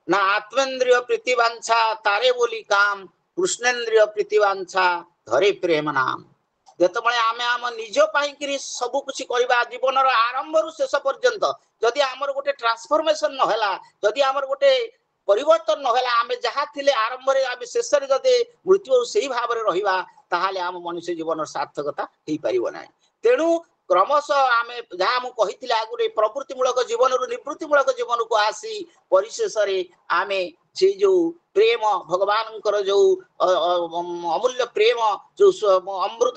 ना आत्मेन्द्रिय प्रीतिवांछा तारे बोली काम कृष्णेन्द्रिय प्रीतिवांछा धरे प्रेम नाम। जेतबळे आमे आम निज पाई करी सब कुछ करबा जीवन रो आरंभ रु शेष पर्यंत जदि हमर गोटे ट्रांसफॉर्मेशन न होला जदि हमर गोटे परिवर्तन नहेला आमे जहा थिले आरंभ रे आमे शेष रे जदे मृत्यु सेही भाव रे रहिबा ताहाले आम मनुष्य जीवन सार्थकता हेई परिबो नाही। तेणु क्रमश आमे जहा मु कहिथिले आगुरे प्रवृत्ति मूलक जीवन रु निवृत्ति मूलक जीवन को आसी परिशेष रे आमे से जो प्रेम भगवान जो अमूल्य प्रेम जो अमृत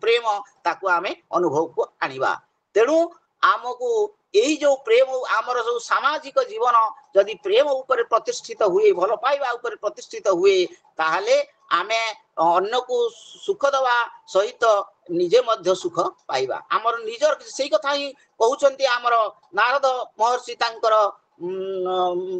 प्रेम ताकू आमे अनुभव को आनिबा। तेणु आमको यही जो प्रेम आमर जो सामाजिक जीवन जदि प्रेम ऊपर प्रतिष्ठित हुए भल पाइबा ऊपर प्रतिष्ठित हुए ताहले आमे अन्य को सुख दवा सहित निजे मध्य सुख पाइबा। आमर निजर सेही कथा ही कहउचंती आमर नारद महर्षि तांकर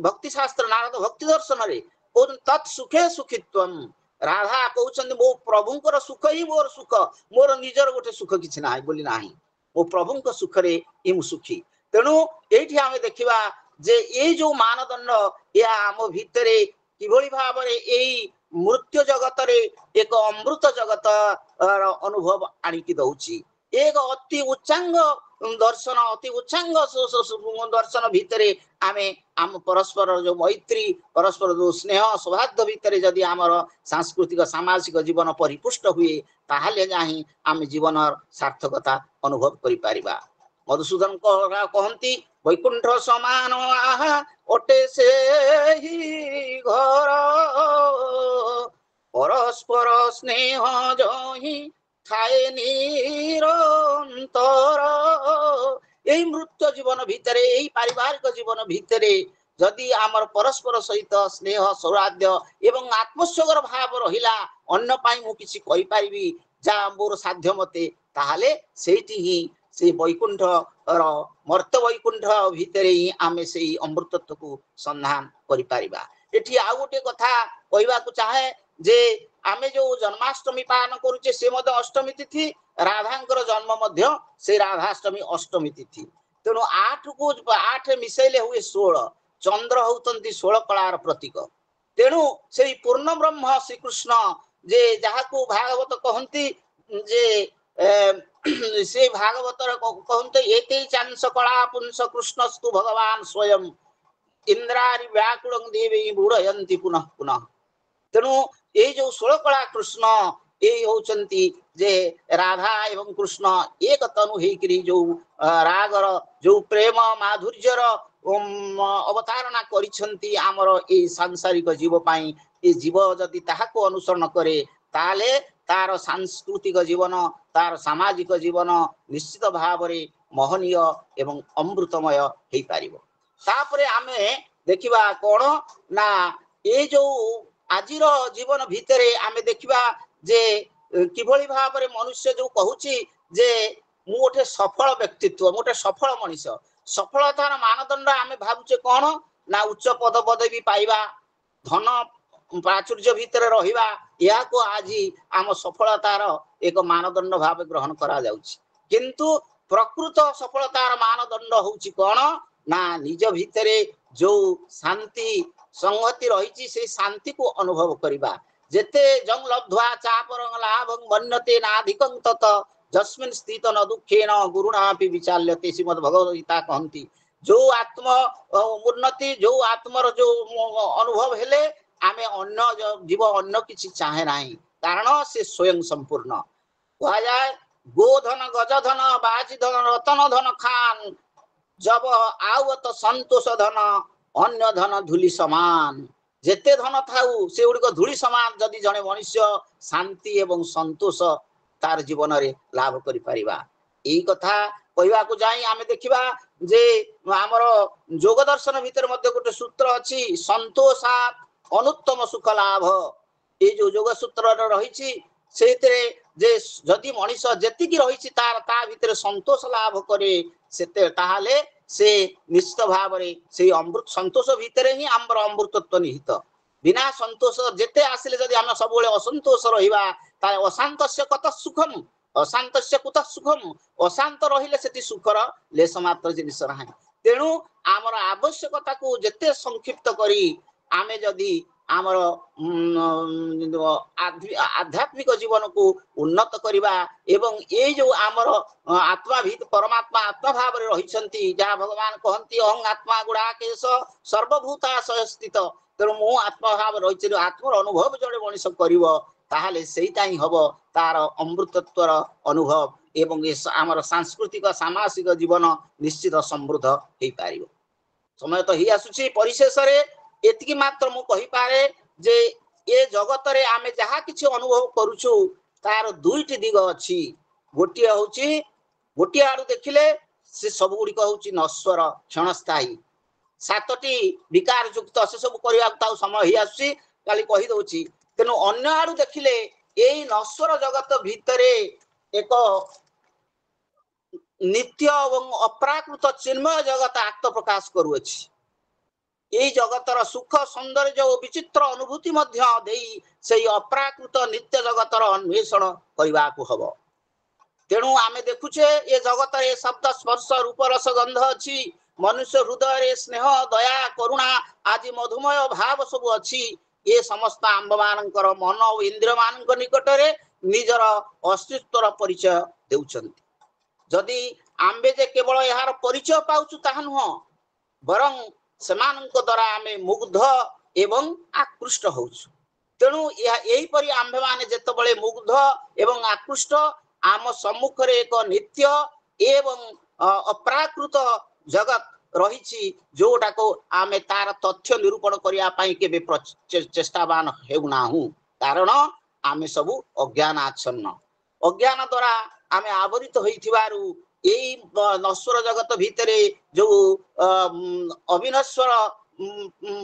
भक्ति शास्त्र नारद भक्ति दर्शन रे तत् सुखे सुखित्वम राधा कहउचंती मो प्रभुंकर सुख ही मोर सुख मोर निजर गोटे सुख किछि नाही बोली नाही मो प्रभुंक सुख रे ही मु सुखी। तेणु एठी आमे देखिबा जे ए जो मानदंड या आम भितरे किभଳି भाबरे एई मृत्यु जगत रे एक अमृत जगत अनुभव आनिकी दउची। एक अति उच्चांग दर्शन अति उच्चांग दर्शन भितरे आमे आम परस्पर जो मैत्री परस्पर जो स्नेह सौहार्द भितरे जदि आमर सांस्कृतिक सामाजिक जीवन परिपुष्ट हुए ताहले जाही आम जीवन सार्थकता अनुभव करि परिबा। मधुसूदन कहती वैकुंठ समान आहा ओटे से ही घर परस्पर स्नेह जही थाए निरंतर। यही मृत्यु जीवन भितरे यही पारिवारिक जीवन भितरे जदि आमर परस्पर सहित स्नेह सौहार्द्य एवं आत्मोत्सर्गर भाव रहिला अन्न पाई मु किछि कहि परिबी जा मोर साध्य मते ताहाले सेठी ही से वैकुंठ मर्त्य वैकुंठ भितरे ही आमे से अमृतत्व को संधान करि परिबा। एठी आ गोटे कथा कहबा को चाहे जे आमे जो जन्माष्टमी पालन करूचे से मध्य अष्टमी तिथि राधांकर जन्म मध्य से राधाष्टमी अष्टमी तिथि। तेणु 8 को 8 मिसैले हुए 16 चंद्र होतंती 16 कलार प्रतीक। तेणु से पूर्ण ब्रह्म श्री कृष्ण जे जहा को भागवत कहंती जे से भागवत कहते एते चांस कला पुंस कृष्णस्तु भगवान स्वयं इंद्रारि व्याकुलं देवी बुढ़यंती पुनः पुनः। तेणु ये जो 16 कला कृष्ण ये होचंती जे राधा एवं कृष्ण एक तनु हेकरी जो रागर जो प्रेम माधुर्यर अवतारणा करिसंती आमर ए सांसारिक जीव पाई। ए जीव जदि ताहाको अनुसरण करे ताले तार सांस्कृतिक जीवन तार सामाजिक जीवन निश्चित भाव रे महनीय एवं अमृतमय हेई पारिबो। तापरे आमे देखिबा कोन ना ए जो आजिर जीवन भितरे आमे देखिबा जे किभଳି भाव रे मनुष्य जो कहूची जे मु गोटे सफल व्यक्तित्व मोटे सफल मनुष्य सफलतार मानदंड आमे भाबुचे कोन ना उच्च पद पदवी पाइबा धन प्राचुर्य भितर रहिबा या को आजी आम सफलतार एक मानदंड भाव ग्रहण करा जाउची। किंतु प्रकृत सफलतार मानदंड होउची कोन ना निज भितरे जो शांति संगति रहिची से शांति को अनुभव करिबा। जेते जंग लब्ध्वा चापरंग लाभं मन्यते नाधिकं तत जस्मिन् स्थित न दुखेन गुरुणापि विचाल्यते श्रीमद् भगवद गीता कहंती। जो आत्म उन्नति जो आत्मर जो अनुभव हेले आमे अन्न जीव अन्न किछि चाहे नाही कारण से स्वयं संपूर्ण कहा जाए। गोधन गजधन बाजी धन रतन धन खान जब आवत संतोष धन अन्य धन धूलि समान। जेते धन थाउ से गुड़िक धूलि समान जदि जने मनुष्य शांति एवं संतोष तार जीवन रे लाभ करि परिबा। एई कथा कहवा को जाई आमे देखिबा जे हमर योग दर्शन भीतर मध्ये गोटे सूत्र अछि संतोषात अनुत्तम सुख लाभ। ए जो योग सूत्र रहिछि सेतरे जे जदि मनुष्य जेतिकी रहिछि तार ता भीतर संतोष लाभ करे सेते ताहाले से निश्चित भाव रे से अमृत संतोष भीतर ही आमर अमृतत्व निहित। बिना संतोष जेते आसिले जदि हम सब बेले असंतोष रहिबा ता अशांतस्य कत सुखम अशांतस्य कुत सुखम अशांत रहिले सेति सुखर लेस मात्र जिनिस रहा। तेणु आमर आवश्यकता को जेते संक्षिप्त करी आमे जदि आमर आध्यात्मिक जीवन को उन्नत करवा एवं ये जो आमर आत्मा परमात्मा आत्मा भाव रही जहाँ भगवान कहती अहं आत्मा गुड़ाकेश सर्वभूताशय स्थित तेणु मु आत्मा भाव रही आत्मर अनुभव जड़े मनीष कर ही हम तार अमृतत्वर अनुभव एवं आमर सांस्कृतिक सामाजिक जीवन निश्चित समृद्ध हो पार समय तो ही आसुची परिशेष एतिकी मात्र मु कहि पारे जे ए जगत रे आमे जहा किछि अनुभव करूछु तार दुईटी दिग अछि गोटिया होछि गोटिया आरु देखिले से सब गुडी होछि नश्वर क्षणस्थायी सातटी विकार युक्त से सब करिया ताउ समय ही आसुची काली कहि दउछि तेनु अन्य आरु देखिले एई नश्वर जगत भितरे एक नित्य एवं अप्राकृत चिन्मय जगत आत्मप्रकाश करूअछि यही जगतर सुख सौंदर्य और विचित्र अनुभूति मध्य देई से अप्राकृत नित्य जगतर अन्वेषण करने को हम तेणु आमे देखुचे ये जगत रे शब्द स्पर्श रूप रस गंध अच्छी मनुष्य हृदय रे स्नेह दया करुणा आदि मधुमय भाव सब अच्छी ये समस्त आंब मानकर मन और इंद्रिय मान निकट रे निजर अस्तित्वर परिचय देउछंती जदि आंबे जे केवल यार परिचय पाउछु ताहा नुह बरं सेमानक द्वारा आमे मुग्ध एवं आकृष्ट होउछु तेणु यही परि आंबे माने जेतबळे मुग्ध एवं आकृष्ट आम सम्मुख रे एक नित्य एवं अप्राकृत जगत रही जोटा को आमे तार तथ्य निरूपण करिया पई केबे चेष्टावान हेउनाहु कारण आमे सबु अज्ञान आच्छन्न अज्ञान द्वारा आमे आवृत होइथिबारु यही नश्वर जगत भितरे जो अविनश्वर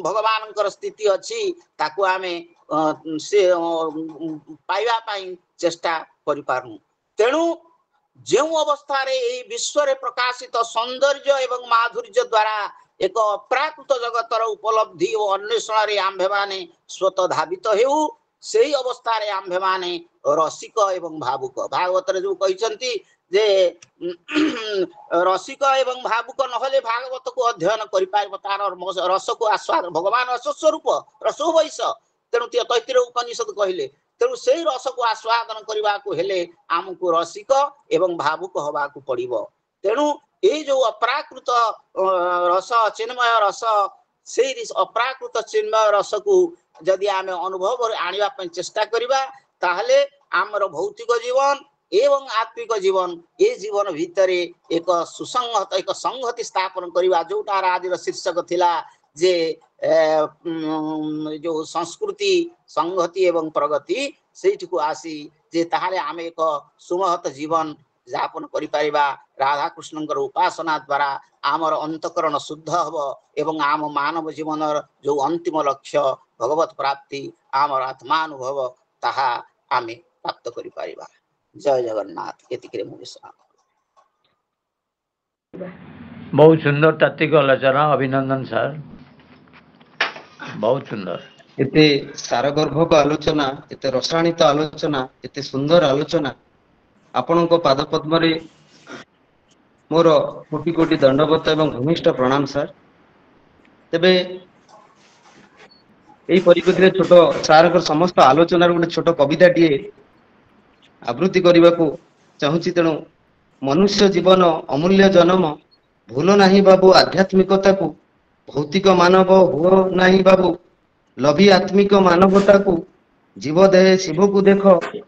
भगवान स्थिति अच्छी ताकू आमे से पाइबा पाई चेष्टा करि पारु तेणु जो अवस्था रे विश्व रे प्रकाशित सौंदर्य एवं माधुर्य द्वारा एक अप्राकृत जगतर उपलब्धि और अन्वेषण रे आंभे माने स्वतः धावित हेउ सेही अवस्था रे आंभे माने रसिक एवं भावुक भागवत रे जो कहिसंती जे रसिक एवं भावुक नहले भागवत को अध्ययन करि पाइब तार रस को आस्वाद भगवान रस स्वरूप रसो वैस तेणु तैत्तिरीय उपनिषद कहले तेणु सेही रस को आस्वादन करबा को हेले आमको रसिक एवं भावुक होबा को पड़िबो तेणु ए जो अप्राकृत रस चिन्मय रस सेही अप्राकृत चिन्मय रस को जदि आमे अनुभव आनिबा पय चेष्टा करिबा ताहले आमर भौतिक जीवन एवं आत्मिक जीवन ये जीवन भितर एक सुसंगत एक संहति स्थापन करवा जोटा आज शीर्षक थिला जे जो संस्कृति संहति एवं प्रगति सेठी को आसी जे ताहाले आमे एक सुमहत जीवन यापन करि परिबा राधा कृष्णकर उपासना द्वारा आमर अंतकरण शुद्ध हबो एवं आम मानव जीवन जो अंतिम लक्ष्य भगवत प्राप्ति आमर आत्मानुभव ताहा आमे प्राप्त करि परिबा जय जगन्नाथ एतिके बहुत सुंदर तात्विक आलोचना अभिनंदन सर बहुत सुंदर एते सारगर्भक आलोचना एते रसायनित आलोचना एते सुंदर आलोचना आपणको पाद पद्म रे मोर कोटि कोटि दंडवत एवं भूमिष्ठ प्रणाम सर तेबे एई परिप्रेक्षी छोट सारकर समस्त आलोचना गोटे छोट कविता टीए आवृत्ति करने को चाहूँगी तेणु मनुष्य जीवन अमूल्य जन्म भूल नहीं बाबू आध्यात्मिकता को भौतिक मानव हुओ नहीं बाबू लभी आत्मिक मानवता को जीव देहे शिव को देख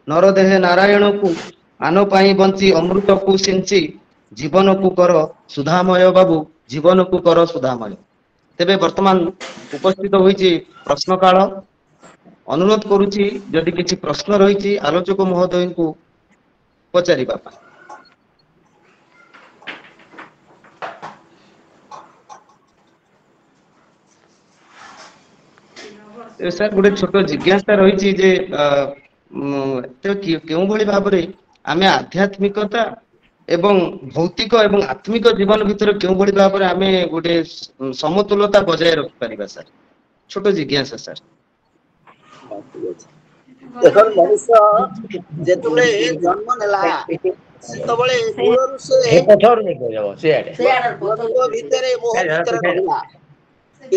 नर देहे नारायण को आन पाई बंची अमृत को सिंची जीवन को कर सुधामय बाबू जीवन को कर सुधामय तेबे वर्तमान उपस्थित होईची प्रश्न काल अनुरोध करुची जदि किसी प्रश्न रही आलोचक महोदय को पचारि बापा सर गोटे छोट जिज्ञासा रही जे क्यों भली भाव रे आमे आध्यात्मिकता एवं भौतिक एवं आत्मिक जीवन भितर क्यों भली भाव रे आमे गोटे समतुलता बजाय रखि परिबा सर छोट जिज्ञासा सर देखो मनुष्य जेतबळे जन्म नेला सेतबळे मूलरु से पथर नै गयो सेयाडे भितरे मोह भितरे रहला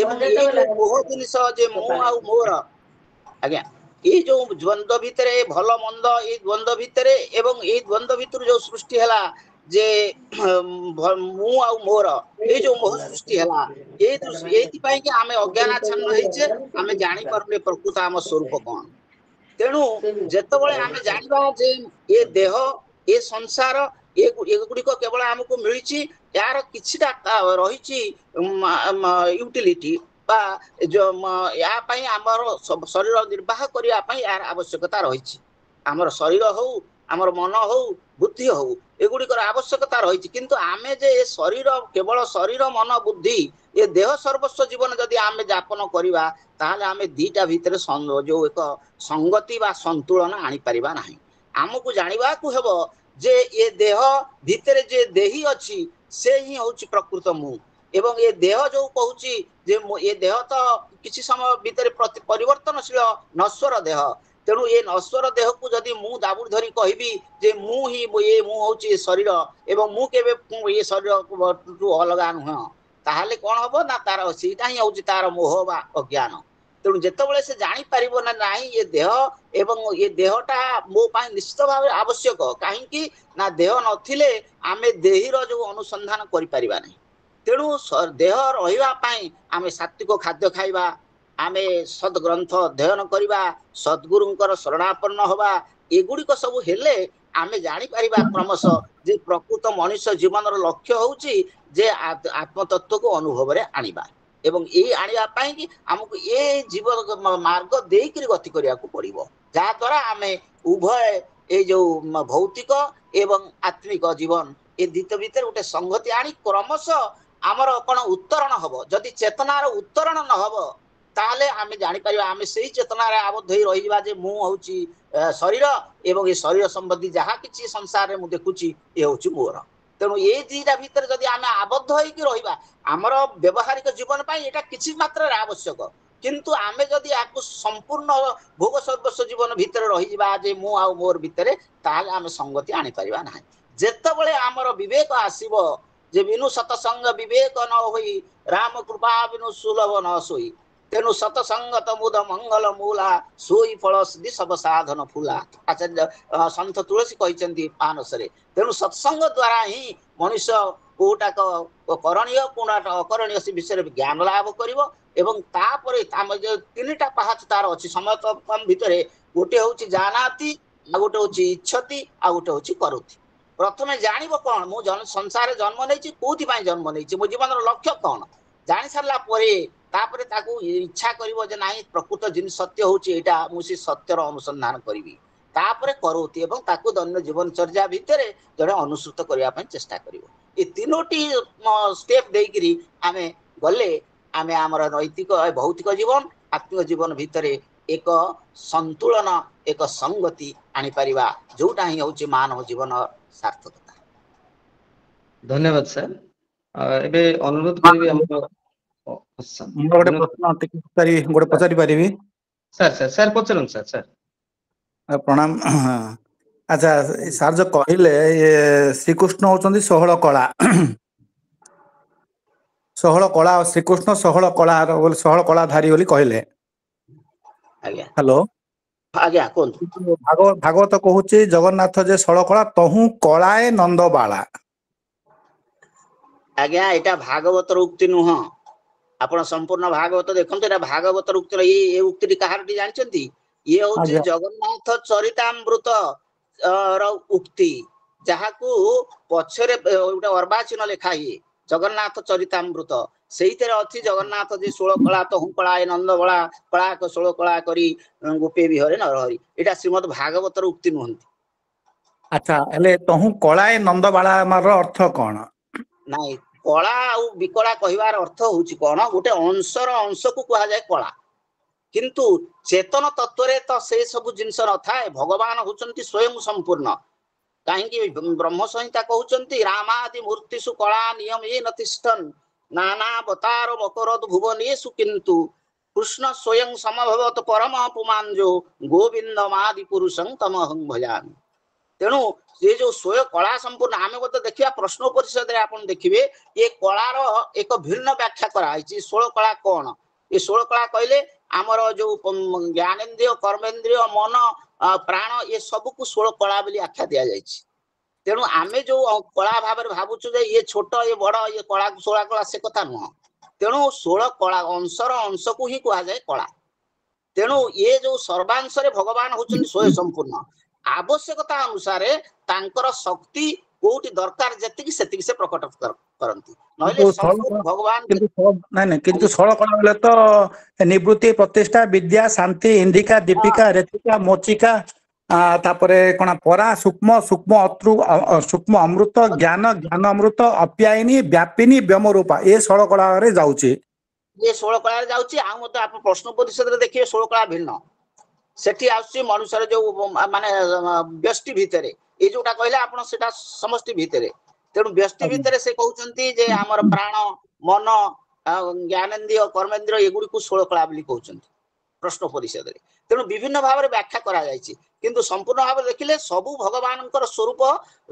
ଏବଂ ଏଇ ଯୋଉ ମୋହ ଜିନିଷ ଯେ ମୁଁ ଆଉ ମୋର ଆଜ୍ଞା ଏଇ ଯୋଉ ଦ୍ୱନ୍ଦ୍ୱ ଭିତରେ ଭଲ ମନ୍ଦ ଏଇ ଦ୍ୱନ୍ଦ୍ୱ ଭିତରେ ଏବଂ ଏଇ ଦ୍ୱନ୍ଦ୍ୱ ଭିତରୁ ଯୋଉ ସୃଷ୍ଟି ହେଲା ଯେ ମୁଁ ଆଉ ମୋର ଏଇ ଯୋଉ ମୋହ ସୃଷ୍ଟି ହେଲା ଏଇଥିପାଇଁ କି ଆମେ ଅଜ୍ଞାନାଚ୍ଛନ୍ନ ହେଇଛେ ଆମେ ଜାଣିପାରୁନେ ପ୍ରକୃତ ଆମ ସ୍ୱରୂପ କଣ। ତେଣୁ ଯେତେବେଳେ ଆମେ ଜାଣିବା ଯେ ଏ ଦେହ ଏ ସଂସାର ଏଗୁଡିକ କେବଳ ଆମକୁ ମିଳିଛି ଏହାର କିଛିଟା ରହିଛି ୟୁଟିଲିଟି ବା ୟା ପାଇଁ ଆମର ଶରୀର ନିର୍ବାହ କରିବା ପାଇଁ ଏହାର ଆବଶ୍ୟକତା ରହିଛି। ଆମର ଶରୀର ହଉ ଆମର ମନ ହଉ ବୁଦ୍ଧି ହଉ ଏଗୁଡିକର ଆବଶ୍ୟକତା ରହିଛି। କିନ୍ତୁ ଆମେ ଯେ ଏ ଶରୀର କେବଳ ଶରୀର ମନ ବୁଦ୍ଧି ଏ ଦେହ ସର୍ବସ୍ୱ ଜୀବନ ଯଦି ଆମେ ଯାପନ କରିବା ତାହେଲେ ଆମେ ଦିଟା ଭିତରେ ଯୋଉ ଏକ ସଂଗତି ବା ସନ୍ତୁଳନ ଆଣିପାରିବା ନାହିଁ। ଆମକୁ ଜାଣିବାକୁ ହେବ ଯେ ଏ ଦେହ ଭିତରେ ଯେ ଦେହି ଅଛି ସେ ହିଁ ହଉଛି ପ୍ରକୃତ ମୁଁ। ଏବଂ ଏ ଦେହ ଯୋଉ କହୁଛି ଯେ ଏ ଦେହ ତ କିଛି ସମୟ ଭିତରେ ପରିବର୍ତ୍ତନଶୀଳ ନଶ୍ୱର ଦେହ। ତେଣୁ ଏ ନଶ୍ୱର ଦେହକୁ ଯଦି ମୁଁ ଦାବୁଡ଼ି ଧରି କହିବି ଯେ ମୁଁ ହଉଛି ଏ ଶରୀର ଏବଂ ମୁଁ କେବେ ଏ ଶରୀରଠୁ ଅଲଗା ନୁହଁ ତାହେଲେ କଣ ହବ ନା ତାର ସେଇଟା ହିଁ ହଉଛି ତାର ମୋହ ବା ଅଜ୍ଞାନ। ତେଣୁ ଯେତେବେଳେ ସେ ଜାଣିପାରିବ ନା ନାହିଁ ଏ ଦେହ ଏବଂ ଏ ଦେହଟା ମୋ ପାଇଁ ନିଶ୍ଚିତ ଭାବରେ ଆବଶ୍ୟକ। କାହିଁକି ନା ଦେହ ନଥିଲେ ଆମେ ଦେହୀର ଯୋଉ ଅନୁସନ୍ଧାନ କରିପାରିବା ନାହିଁ। ତେଣୁ ଦେହ ରହିବା ପାଇଁ ଆମେ ସାତ୍ଵିକ ଖାଦ୍ୟ ଖାଇବା, ଆମେ ସଦ୍ଗ୍ରନ୍ଥ ଅଧ୍ୟୟନ କରିବା, ସଦ୍ଗୁରୁଙ୍କର ଶରଣାପନ୍ନ ହବା ଏଗୁଡିକ ସବୁ ହେଲେ ଆମେ ଜାଣିପାରିବା କ୍ରମଶଃ ଯେ ପ୍ରକୃତ ମଣିଷ ଜୀବନର ଲକ୍ଷ୍ୟ ହଉଛି ଯେ ଆତ୍ମତତ୍ଵକୁ ଅନୁଭବରେ ଆଣିବା। ଏବଂ ଏଇ ଆଣିବା ପାଇଁ କି ଆମକୁ ଏ ଜୀବନ ମାର୍ଗ ଦେଇକିରି ଗତି କରିବାକୁ ପଡିବ। ଯାହା ଦ୍ୱାରା ଆମେ ଉଭୟ ଏଇ ଯୋଉ ଭୌତିକ ଏବଂ ଆତ୍ମିକ ଜୀବନ ଏ ଦିତ ଭିତରେ ଗୋଟେ ସଂହତି ଆଣି କ୍ରମଶଃ ଆମର କଣ ଉତ୍ତରଣ ହବ। ଯଦି ଚେତନାର ଉତ୍ତରଣ ନ ହବ ତାହେଲେ ଆମେ ଜାଣିପାରିବା ଆମେ ସେଇ ଚେତନାରେ ଆବଦ୍ଧ ହେଇ ରହିଯିବା ଯେ ମୁଁ ହଉଛି ଶରୀର ଏବଂ ଏ ଶରୀର ସମ୍ବନ୍ଧୀ ଯାହା କିଛି ସଂସାରରେ ମୁଁ ଦେଖୁଛି ଏ ହଉଛି ମୋର। ତେଣୁ ଏଇ ଦିଟା ଭିତରେ ଯଦି ଆମେ ଆବଦ୍ଧ ହେଇକି ରହିବା ଆମର ବ୍ୟବହାରିକ ଜୀବନ ପାଇଁ ଏଇଟା କିଛି ମାତ୍ରାରେ ଆବଶ୍ୟକ। କିନ୍ତୁ ଆମେ ଯଦି ୟାକୁ ସମ୍ପୂର୍ଣ୍ଣ ଭୋଗ ସର୍ବସ୍ୱ ଜୀବନ ଭିତରେ ରହିଯିବା ଯେ ମୁଁ ଆଉ ମୋର ଭିତରେ ତାହେଲେ ଆମେ ସଂଗତି ଆଣିପାରିବା ନାହିଁ। ଯେତେବେଳେ ଆମର ବିବେକ ଆସିବ ଯେ ବିନୁ ସତସଙ୍ଗ ବିବେକ ନ ହୋଇ ରାମ କୃପା ବିନୁ ସୁଲଭ ନ ଶୋଇ ତେଣୁ ସତସଙ୍ଗତ ମୁଦ ମଙ୍ଗଳ ମୂଲା ଶୋଇ ଫଳ ସିଦ୍ଧି ସବ ସାଧନ ଫୁଲା। ଆଚାର୍ଯ୍ୟ ସନ୍ଥ ତୁଳସୀ କହିଛନ୍ତି ମାନସରେ। ତେଣୁ ସତ୍ସଙ୍ଗ ଦ୍ୱାରା ହିଁ ମଣିଷ କୋଉଟାକ କରଣୀୟ କୋଉଟା ଅକରଣୀୟ ସେ ବିଷୟରେ ଜ୍ଞାନ ଲାଭ କରିବ। ଏବଂ ତାପରେ ଆମର ଯୋଉ ତିନିଟା ପାହାଚ ତାର ଅଛି ସମତମ ଭିତରେ ଗୋଟେ ହଉଛି ଜାନାତି, ଆଉ ଗୋଟେ ହଉଛି ଇଚ୍ଛତି, ଆଉ ଗୋଟେ ହଉଛି କରୁତି। ପ୍ରଥମେ ଜାଣିବ କଣ ମୁଁ ସଂସାରରେ ଜନ୍ମ ନେଇଛି କୋଉଥିପାଇଁ ଜନ୍ମ ନେଇଛି ମୋ ଜୀବନର ଲକ୍ଷ୍ୟ କଣ ଜାଣି ସାରିଲା ପରେ ତାପରେ ତାକୁ ଇଚ୍ଛା କରିବ ଯେ ନାହିଁ ପ୍ରକୃତ ଜିନିଷ ସତ୍ୟ ହଉଛି ଏଇଟା ମୁଁ ସେ ସତ୍ୟର ଅନୁସନ୍ଧାନ କରିବି। ତାପରେ କରୁତି ଏବଂ ତାକୁ ଦୈନ ଜୀବନଚର୍ଯ୍ୟା ଭିତରେ ଜଣେ ଅନୁସୃତ କରିବା ପାଇଁ ଚେଷ୍ଟା କରିବ। ଏ ତିନୋଟି ଷ୍ଟେପ ଦେଇକିରି ଆମେ ଗଲେ ଆମେ ଆମର ନୈତିକ ଭୌତିକ ଜୀବନ ଆତ୍ମିକ ଜୀବନ ଭିତରେ ଏକ ସନ୍ତୁଳନ ଏକ ସଂଗତି ଆଣିପାରିବା ଯୋଉଟା ହିଁ ହଉଛି ମାନବ ଜୀବନ ସାର୍ଥକତା। ଧନ୍ୟବାଦ ସାର୍। ଏବେ ଅନୁରୋଧ କରିବି ଆମର ମୋର ଗୋଟେ ପ୍ରଶ୍ନ ଗୋଟେ ପଚାରି ପାରିବି? ସାର୍ ପଚାରନ୍ତୁ ସାର୍। ପ୍ରଣାମ। ଆଚ୍ଛା ସାର୍ ଯୋଉ କହିଲେ ଇଏ ଶ୍ରୀକୃଷ୍ଣ ହଉଛନ୍ତି 16 କଳା। 16 କଳା ଶ୍ରୀକୃଷ୍ଣ 16 କଳାଧାରୀ ବୋଲି କହିଲେ। ଆଜ୍ଞା ହ୍ୟାଲୋ ଆଜ୍ଞା କୁହନ୍ତୁ। ଭାଗବତ କହୁଛି ଜଗନ୍ନାଥ ଯେ 16 କଳା ତହୁଁ କଳାଏ ନନ୍ଦ ବାଳା। ଆଜ୍ଞା ଏଇଟା ଭାଗବତର ଉକ୍ତି ନୁହଁ। ଆପଣ ସମ୍ପୂର୍ଣ୍ଣ ଭାଗବତ ଦେଖନ୍ତୁ ଏଇଟା ଭାଗବତର ଉକ୍ତି। ଏ ଉକ୍ତିଟି କାହାର ଟି ଜାଣିଛନ୍ତି? ଇଏ ହଉଛି ଆଜ୍ଞା ଜଗନ୍ନାଥ ଚରିତାମୃତ ର ଉକ୍ତି ଯାହାକୁ ପଛରେ ଗୋଟେ ଅର୍ବାଚୀନ ଲେଖା ହୁଏ ଜଗନ୍ନାଥ ଚରିତାମୃତ। ସେଇଥିରେ ଅଛି ଜଗନ୍ନାଥ ଯେ 16 କଳା ତହୁଁ କଳାଏ ନନ୍ଦ ବଳା କଳାକ 16 କଳା କରି ଗୋପେ ବିହରେ ନରହରି। ଏଇଟା ଶ୍ରୀମଦ୍ ଭାଗବତର ଉକ୍ତି ନୁହନ୍ତି। ଆଚ୍ଛା ହେଲେ ତହୁଁ କଳାଏ ନନ୍ଦ ବାଳା ର ଅର୍ଥ କଣ? ନାଇଁ କଳା ଆଉ ବିକଳା କହିବାର ଅର୍ଥ ହଉଛି କଣ ଗୋଟେ ଅଂଶର ଅଂଶକୁ କୁହାଯାଏ କଳା। କିନ୍ତୁ ଚେତନ ତତ୍ଵରେ ତ ସେ ସବୁ ଜିନିଷ ନଥାଏ। ଭଗବାନ ହଉଛନ୍ତି ସ୍ୱୟଂ ସମ୍ପୂର୍ଣ୍ଣ। କାହିଁକି ବ୍ରହ୍ମ ସଂହିତା କହୁଛନ୍ତି ରାମାଦି ମୂର୍ତ୍ତିଷୁ କଳା ନିୟମ ନତିଷ୍ଠନ୍ ନାନା ବତାର ମକରଦ ଭୁବନେଷୁ କିନ୍ତୁ କୃଷ୍ଣ ସ୍ୱୟଂ ସମଭବତ ପରମ ପୁମାଞ୍ଜୋ ଗୋବିନ୍ଦ ମାଦି ପୁରୁଷଂ ତମହଂ ଭଜାମି। तेणु ये जो स्वयं कला संपूर्ण आम गोटे देखा प्रश्न परिषद आप देखिए ये कलार एक भिन्न व्याख्या कराई 16 कला कौन ये 16 कला कहले आमर जो ज्ञानेन्द्रिय कर्मेन्द्रिय मन प्राण ये सब को 16 कला बोली आख्या दि जाए तेणु आमे जो कला भाव भावुचु ये छोट ये बड़ ये कला 16 कला से कथा नुह तेणु 16 कला अंशर अंश को ही कह जाए कला तेणु ये जो सर्वांश भगवान होचुन स्वयं संपूर्ण आवश्यकता अनुसार तांकर शक्ति कोठी दरकार जतिक सेतिक से प्रकट करंती नहले संपूर्ण भगवान नहीं नहीं किंतु 16 कला बोले तो निवृत्ति प्रतिष्ठा विद्या शांति इंदिका दीपिका रेतिका मोचिका तापरे कोना परा सूक्ष्म सूक्ष्म सूक्ष्म अमृत ज्ञान ज्ञान अमृत अप्यायिनी व्यापिनी व्योमरूपा ये 16 कला रे जाउची ये 16 कला रे जाउची आ मते आप प्रश्न परिषद रे देखिए 16 कला भिन्न सेठी आसी मनुष्यर जो माने व्यष्टि भितरे ये जोटा कहले आपण सेटा समष्टि भितरे तेणु व्यष्टि भितरे से कहउचंती जे हमर प्राण मन ज्ञानेन्द्रिय कर्मेन्द्रिय एगुडी को 16 कला बोली कहउचंती प्रश्न परिषद रे तेणु विभिन्न भाव में व्याख्या करा जायछि किंतु संपूर्ण भाव देखिले सबु भगवानकर स्वरूप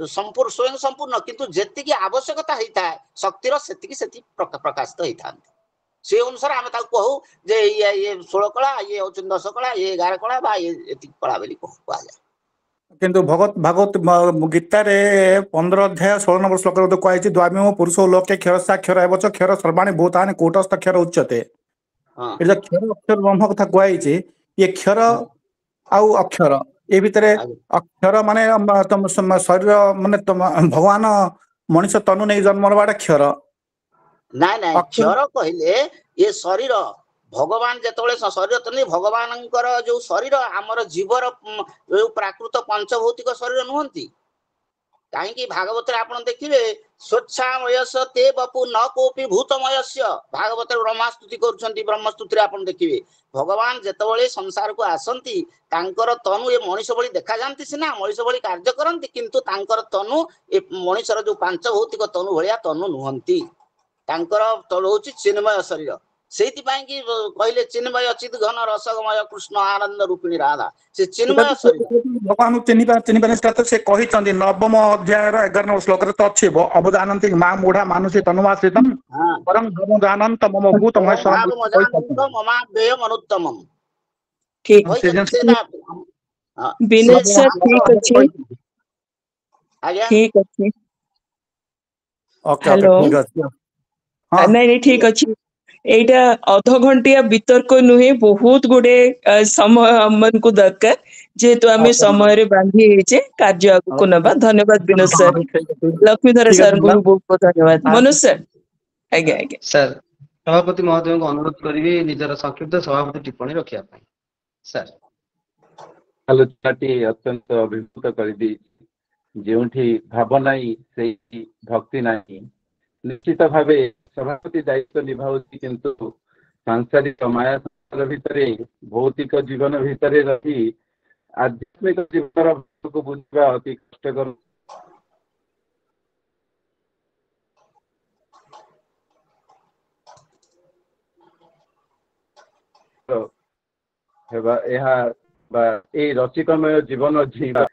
संपूर्ण स्वयं संपूर्ण किंतु जेतिकी आवश्यकता हेता शक्तिर सेतिकी सेति प्रकाशित हेतांती से अनुसार आम कहू जे ये 16 कला ये हूँ 10 कला ये 11 कला बा ये कला बोली कह जाए किंतु भागवत गीता रे 15 अध्याय 16 नंबर श्लोक रे कहैछि द्वामिमो पुरुषो लोके क्षरसाक्षर एवच क्षर सर्वाणि भूतानि कूटस्थ क्षर उच्यते ये जो क्षर अक्षर ब्रह्म कथा कहैछि ये क्षर आउ अक्षर ए भितरे अक्षर माने तुम शरीर माने भगवान मनुष्य तनु नहीं जन्म बाटा क्षर नाइ नाइ क्षर कहले ये शरीर भगवान जेतबेले शरीर तने भगवानंकर जो शरीर हमर जीवर जो प्राकृत पंचभौतिक शरीर नुहंती काहेकि भागवत रे आपण देखिबे स्वच्छामयस ते बपु न कोपि भूतमयस्य भागवत रे ब्रह्मस्तुति करूछंती ब्रह्मस्तुति रे आपण देखिबे भगवान जेतबेले संसार को आसंती तांकर तनु ए मनुष्य बळी देखा जानती सिना मनुष्य बळी कार्य करंती किंतु तांकर तनु ए मनुष्यर जो पंचभौतिक तनु भलिया तनु नुहंती तांकर तनु होची चिन्मय शरीर सेति पाई कि कहले चिन्मय चित घन रसमय कृष्ण आनंद रूपिणी राधा से चिन्मय शरीर भगवान चिन्ह से कहितंदी नवम अध्याय 11 नंबर श्लोक रे तो अछि अवदानंति मा मूढ़ा मानुषी तनुवासितम परम धर्मदानंत मम भूत महेश्वर ममा देय मनुत्तमम ठीक विनय सर ठीक अछि आज्ञा ठीक अछि ओके हेलो ठीक अछि नहीं ठीक अच्छी एटा अध घंटिया वितर्क नुहे बहुत गुडे समय हमन को दरकार जेहेतु आम समय रे बांधी हेचे कार्य आगु नबा धन्यवाद विनोद सर लक्ष्मीधर सर को बहुत बहुत धन्यवाद मनोज सर आज्ञा आज्ञा सर सभापति महोदय को अनुरोध करिवे निजर संक्षिप्त सभापति टिप्पणी रखिया पाई सर आलोचनाटी अत्यंत अभिभूत करदी जेउठी भाव नाही से भक्ति नाही निश्चित भावे सभापति दायित्व निभाउछि किंतु सांसारिक माया संसार भितरे भौतिक जीवन भितरे रही आध्यात्मिक जीवन को बुझिबा अति कष्टकर हेबा एहा बा ए रचिकमय जीवन जीवा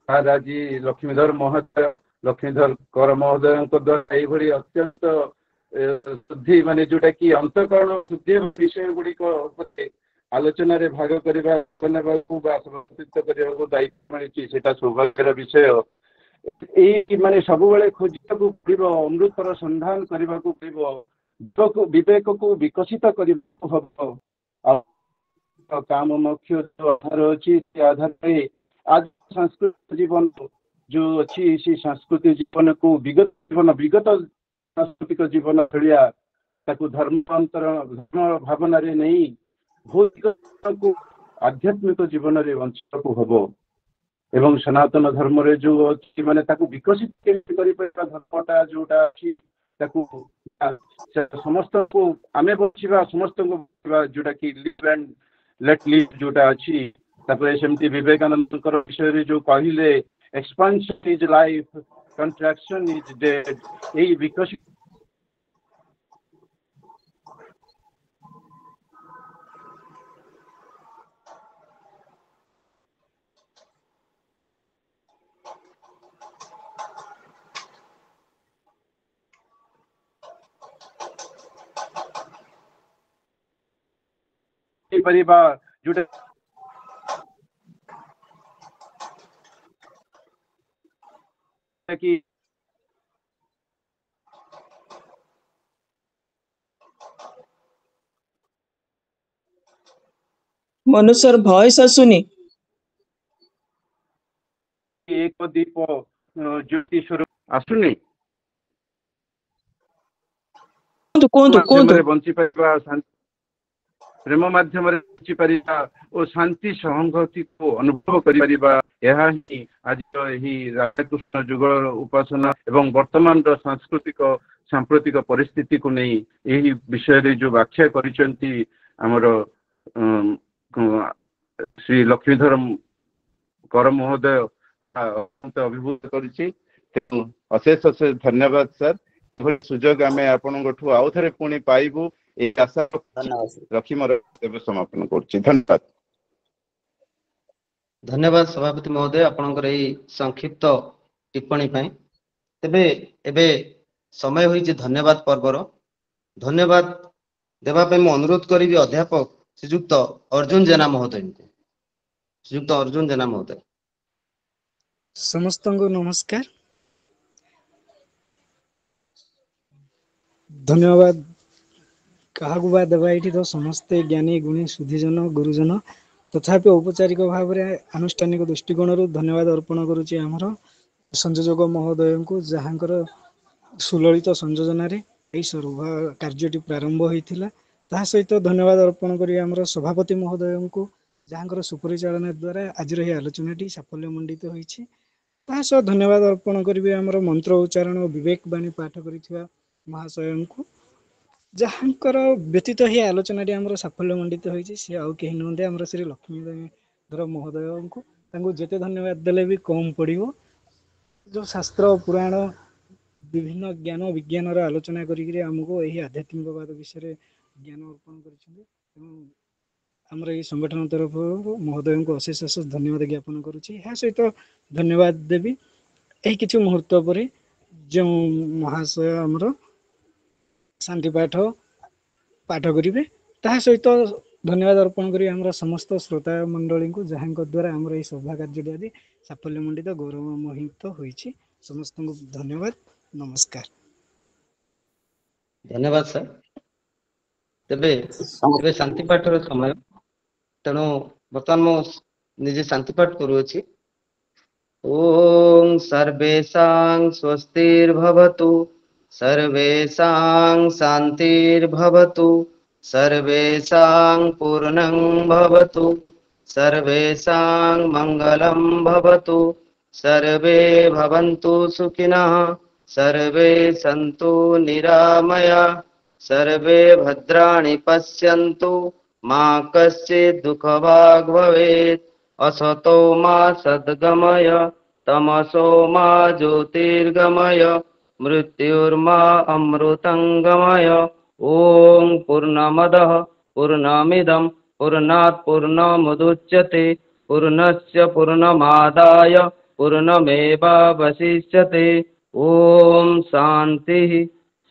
राजी लक्ष्मीधर महोदय लक्ष्मीधर कर महोदय द्वारा ये अत्यंत शुद्धि माने जोटा कि अंतकरण शुद्धि विषय गुड़िक आलोचन भाग करने दायित्व मिली सेटा सौभाग्यर विषय ये माने सब खोजा पड़ो अमृतर संधान करने को पड़ो विवेक को विकसित हम काम मुख्य जो आधार अच्छी आधार आज सांस्कृतिक जीवन जो अच्छी इसी सांस्कृतिक जीवन को विगत सांस्कृतिक जीवन भलिया धर्मांतरण धर्म भावना रे नहीं भौतिक को आध्यात्मिक जीवन रे वंचित को हबो एवं सनातन धर्म रे जो अच्छी माने ताको विकसित करि परबा धर्मटा जोटा अछि ताको समस्त को आमे बचिबा समस्त को जोटा कि लिव एंड लेट लिव जोटा अछि तापर सेमती विवेकानंद विषय रे जो कहिले expansion is life, contraction is dead. यही विकसित କରିପାରିବା ଯୋଉଟା କି ମନୁଷ୍ୟର ଭଏସ ଆସୁନି। ଏକ ଦୀପ ଜ୍ୟୋତି ସ୍ୱରୂପ ଆସୁନି କୁହନ୍ତୁ କୁହନ୍ତୁ। ମାଧ୍ୟମରେ ବଞ୍ଚି ପାରିବା, ପ୍ରେମ ମାଧ୍ୟମରେ ବଞ୍ଚି ପାରିବା ଓ ଶାନ୍ତି ସହଙ୍ଗତିକୁ ଅନୁଭବ କରିପାରିବା, ଏହା ହିଁ ଆଜିର ଏହି ରାଧାକୃଷ୍ଣ ଯୁଗଳର ଉପାସନା ଏବଂ ବର୍ତ୍ତମାନର ସାମ୍ପ୍ରତିକ ପରିସ୍ଥିତିକୁ ନେଇ ଏହି ବିଷୟରେ ଯୋଉ ବ୍ୟାଖ୍ୟା କରିଛନ୍ତି ଆମର ଶ୍ରୀ ଲକ୍ଷ୍ମୀଧର କର ମହୋଦୟ ଅଭିଭୂତ କରିଛି। ତେଣୁ ଅଶେଷ ଅଶେଷ ଧନ୍ୟବାଦ ସାର୍। ଏଭଳି ସୁଯୋଗ ଆମେ ଆପଣଙ୍କଠୁ ଆଉ ଥରେ ପୁଣି ପାଇବୁ এই আশা ରଖି ମୋର ଏବେ ସମାପନ କରୁଛି। ଧନ୍ୟବାଦ। ଧନ୍ୟବାଦ ସଭାପତି ମହୋଦୟ ଆପଣଙ୍କର ଏହି ସଂକ୍ଷିପ୍ତ ଟିପ୍ପଣୀ ପାଇଁ। ତେବେ ଏବେ ସମୟ ହୋଇଛି ଧନ୍ୟବାଦ ପର୍ବର। ଧନ୍ୟବାଦ ଦେବା ପାଇଁ ମୁଁ ଅନୁରୋଧ କରିବି ଅଧ୍ୟାପକ ଶ୍ରୀଯୁକ୍ତ ଅର୍ଜୁନ ଜେନା ମହୋଦୟଙ୍କୁ। ଶ୍ରୀଯୁକ୍ତ ଅର୍ଜୁନ ଜେନା ମହୋଦୟ। ସମସ୍ତଙ୍କୁ ନମସ୍କାର। ଧନ୍ୟବାଦ କାହାକୁ ବା ଦେବା, ଏଇଠି ତ ସମସ୍ତେ ଜ୍ଞାନୀ ଗୁଣୀ ସୁଧୀଜନ ଗୁରୁଜନ, ତଥାପି ଔପଚାରିକ ଭାବରେ ଆନୁଷ୍ଠାନିକ ଦୃଷ୍ଟିକୋଣରୁ ଧନ୍ୟବାଦ ଅର୍ପଣ କରୁଛି ଆମର ସଂଯୋଜକ ମହୋଦୟଙ୍କୁ, ଯାହାଙ୍କର ସୁଲଳିତ ସଂଯୋଜନାରେ ଏହି କାର୍ଯ୍ୟଟି ପ୍ରାରମ୍ଭ ହୋଇଥିଲା। ତାହା ସହିତ ଧନ୍ୟବାଦ ଅର୍ପଣ କରି ଆମର ସଭାପତି ମହୋଦୟଙ୍କୁ, ଯାହାଙ୍କର ସୁପରିଚାଳନା ଦ୍ୱାରା ଆଜିର ଏହି ଆଲୋଚନାଟି ସାଫଲ୍ୟ ମଣ୍ଡିତ ହୋଇଛି। ତାହା ସହ ଧନ୍ୟବାଦ ଅର୍ପଣ କରିବି ଆମର ମନ୍ତ୍ର ଉଚ୍ଚାରଣ ଓ ବିବେକ ବାଣୀ ପାଠ କରିଥିବା ମହାଶୟଙ୍କୁ, ଯାହାଙ୍କର ବ୍ୟତୀତ ହିଁ ଆଲୋଚନାଟି ଆମର ସାଫଲ୍ୟ ମଣ୍ଡିତ ହୋଇଛି। ସେ ଆଉ କେହି ନୁହନ୍ତି ଆମର ଶ୍ରୀ ଲକ୍ଷ୍ମୀଧର ମହୋଦୟଙ୍କୁ। ତାଙ୍କୁ ଯେତେ ଧନ୍ୟବାଦ ଦେଲେ ବି କମ୍ ପଡ଼ିବ। ଯେଉଁ ଶାସ୍ତ୍ର ପୁରାଣ ବିଭିନ୍ନ ଜ୍ଞାନ ବିଜ୍ଞାନର ଆଲୋଚନା କରିକିରି ଆମକୁ ଏହି ଆଧ୍ୟାତ୍ମିକବାଦ ବିଷୟରେ ଜ୍ଞାନ ଅର୍ପଣ କରିଛନ୍ତି। ତେଣୁ ଆମର ଏହି ସଂଗଠନ ତରଫରୁ ମହୋଦୟଙ୍କୁ ଅଶେଷ ଅଶେଷ ଧନ୍ୟବାଦ ଜ୍ଞାପନ କରୁଛି। ଏହା ସହିତ ଧନ୍ୟବାଦ ଦେବି ଏହି କିଛି ମୁହୂର୍ତ୍ତ ପରେ ଯେଉଁ ମହାଶୟ ଆମର ଶାନ୍ତି ପାଠ କରିବେ, ତାହା ସହିତ ଧନ୍ୟବାଦ ଅର୍ପଣ କରି ଆମର ସମସ୍ତ ଶ୍ରୋତା ମଣ୍ଡଳୀଙ୍କୁ, ଯାହାଙ୍କ ଦ୍ୱାରା ଆମର ଏହି ସଭା କାର୍ଯ୍ୟଟି ଆଜି ସାଫଲ୍ୟ ମଣ୍ଡିତ ଗୌରବମୋହିତ ହୋଇଛି। ସମସ୍ତଙ୍କୁ ଧନ୍ୟବାଦ, ନମସ୍କାର। ଧନ୍ୟବାଦ ସାର୍। ତେବେ ଏବେ ଶାନ୍ତି ପାଠର ସମୟ। ତେଣୁ ବର୍ତ୍ତମାନ ମୁଁ ନିଜେ ଶାନ୍ତି ପାଠ କରୁଅଛି। ଓಂ ସର୍ବେଷାଂ ସ୍ୱସ୍ତିର୍ଭବତୁ, ସର୍ବେଷାଂ ଶାନ୍ତିର୍ଭବତୁ, ସର୍ବେଷାଂ ପୂର୍ଣ୍ଣଂ ଭବତୁ, ସର୍ବେଷାଂ ମଙ୍ଗଳଂ ଭବତୁ, ସର୍ବେ ଭବନ୍ତୁ ସୁଖିନଃ, सर्वे सन्तु निरामया, सर्वे भद्राणि पश्यन्तु, मा कश्चित् दुःखभाग् भवेत्। असतो मा सद्गमय, तमसो मा ज्योतिर्गमय, मृत्युर्मा अमृतङ्गमय। ॐ पूर्णमदः पूर्णमिदं पूर्णात् पूर्णमुदच्यते, पूर्णस्य पूर्णमादाय पूर्णमेवावशिष्यते। ओम शांति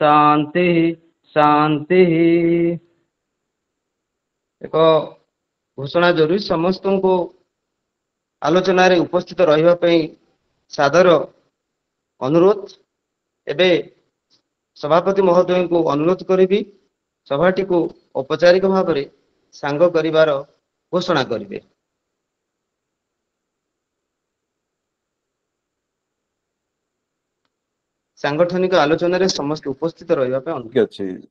शांति शांति। एक घोषणा जरूरी, समस्त को आलोचना रे उपस्थित रहिबा पई सादर अनुरोध। एबे सभापति महोदय को अनुरोध करिबी सभाटी को औपचारिक भाव में सांग करिवार घोषणा करिवे। सांगठनिक आलोचना रे समस्त उपस्थित रहिबा पे अनुरोध अछि।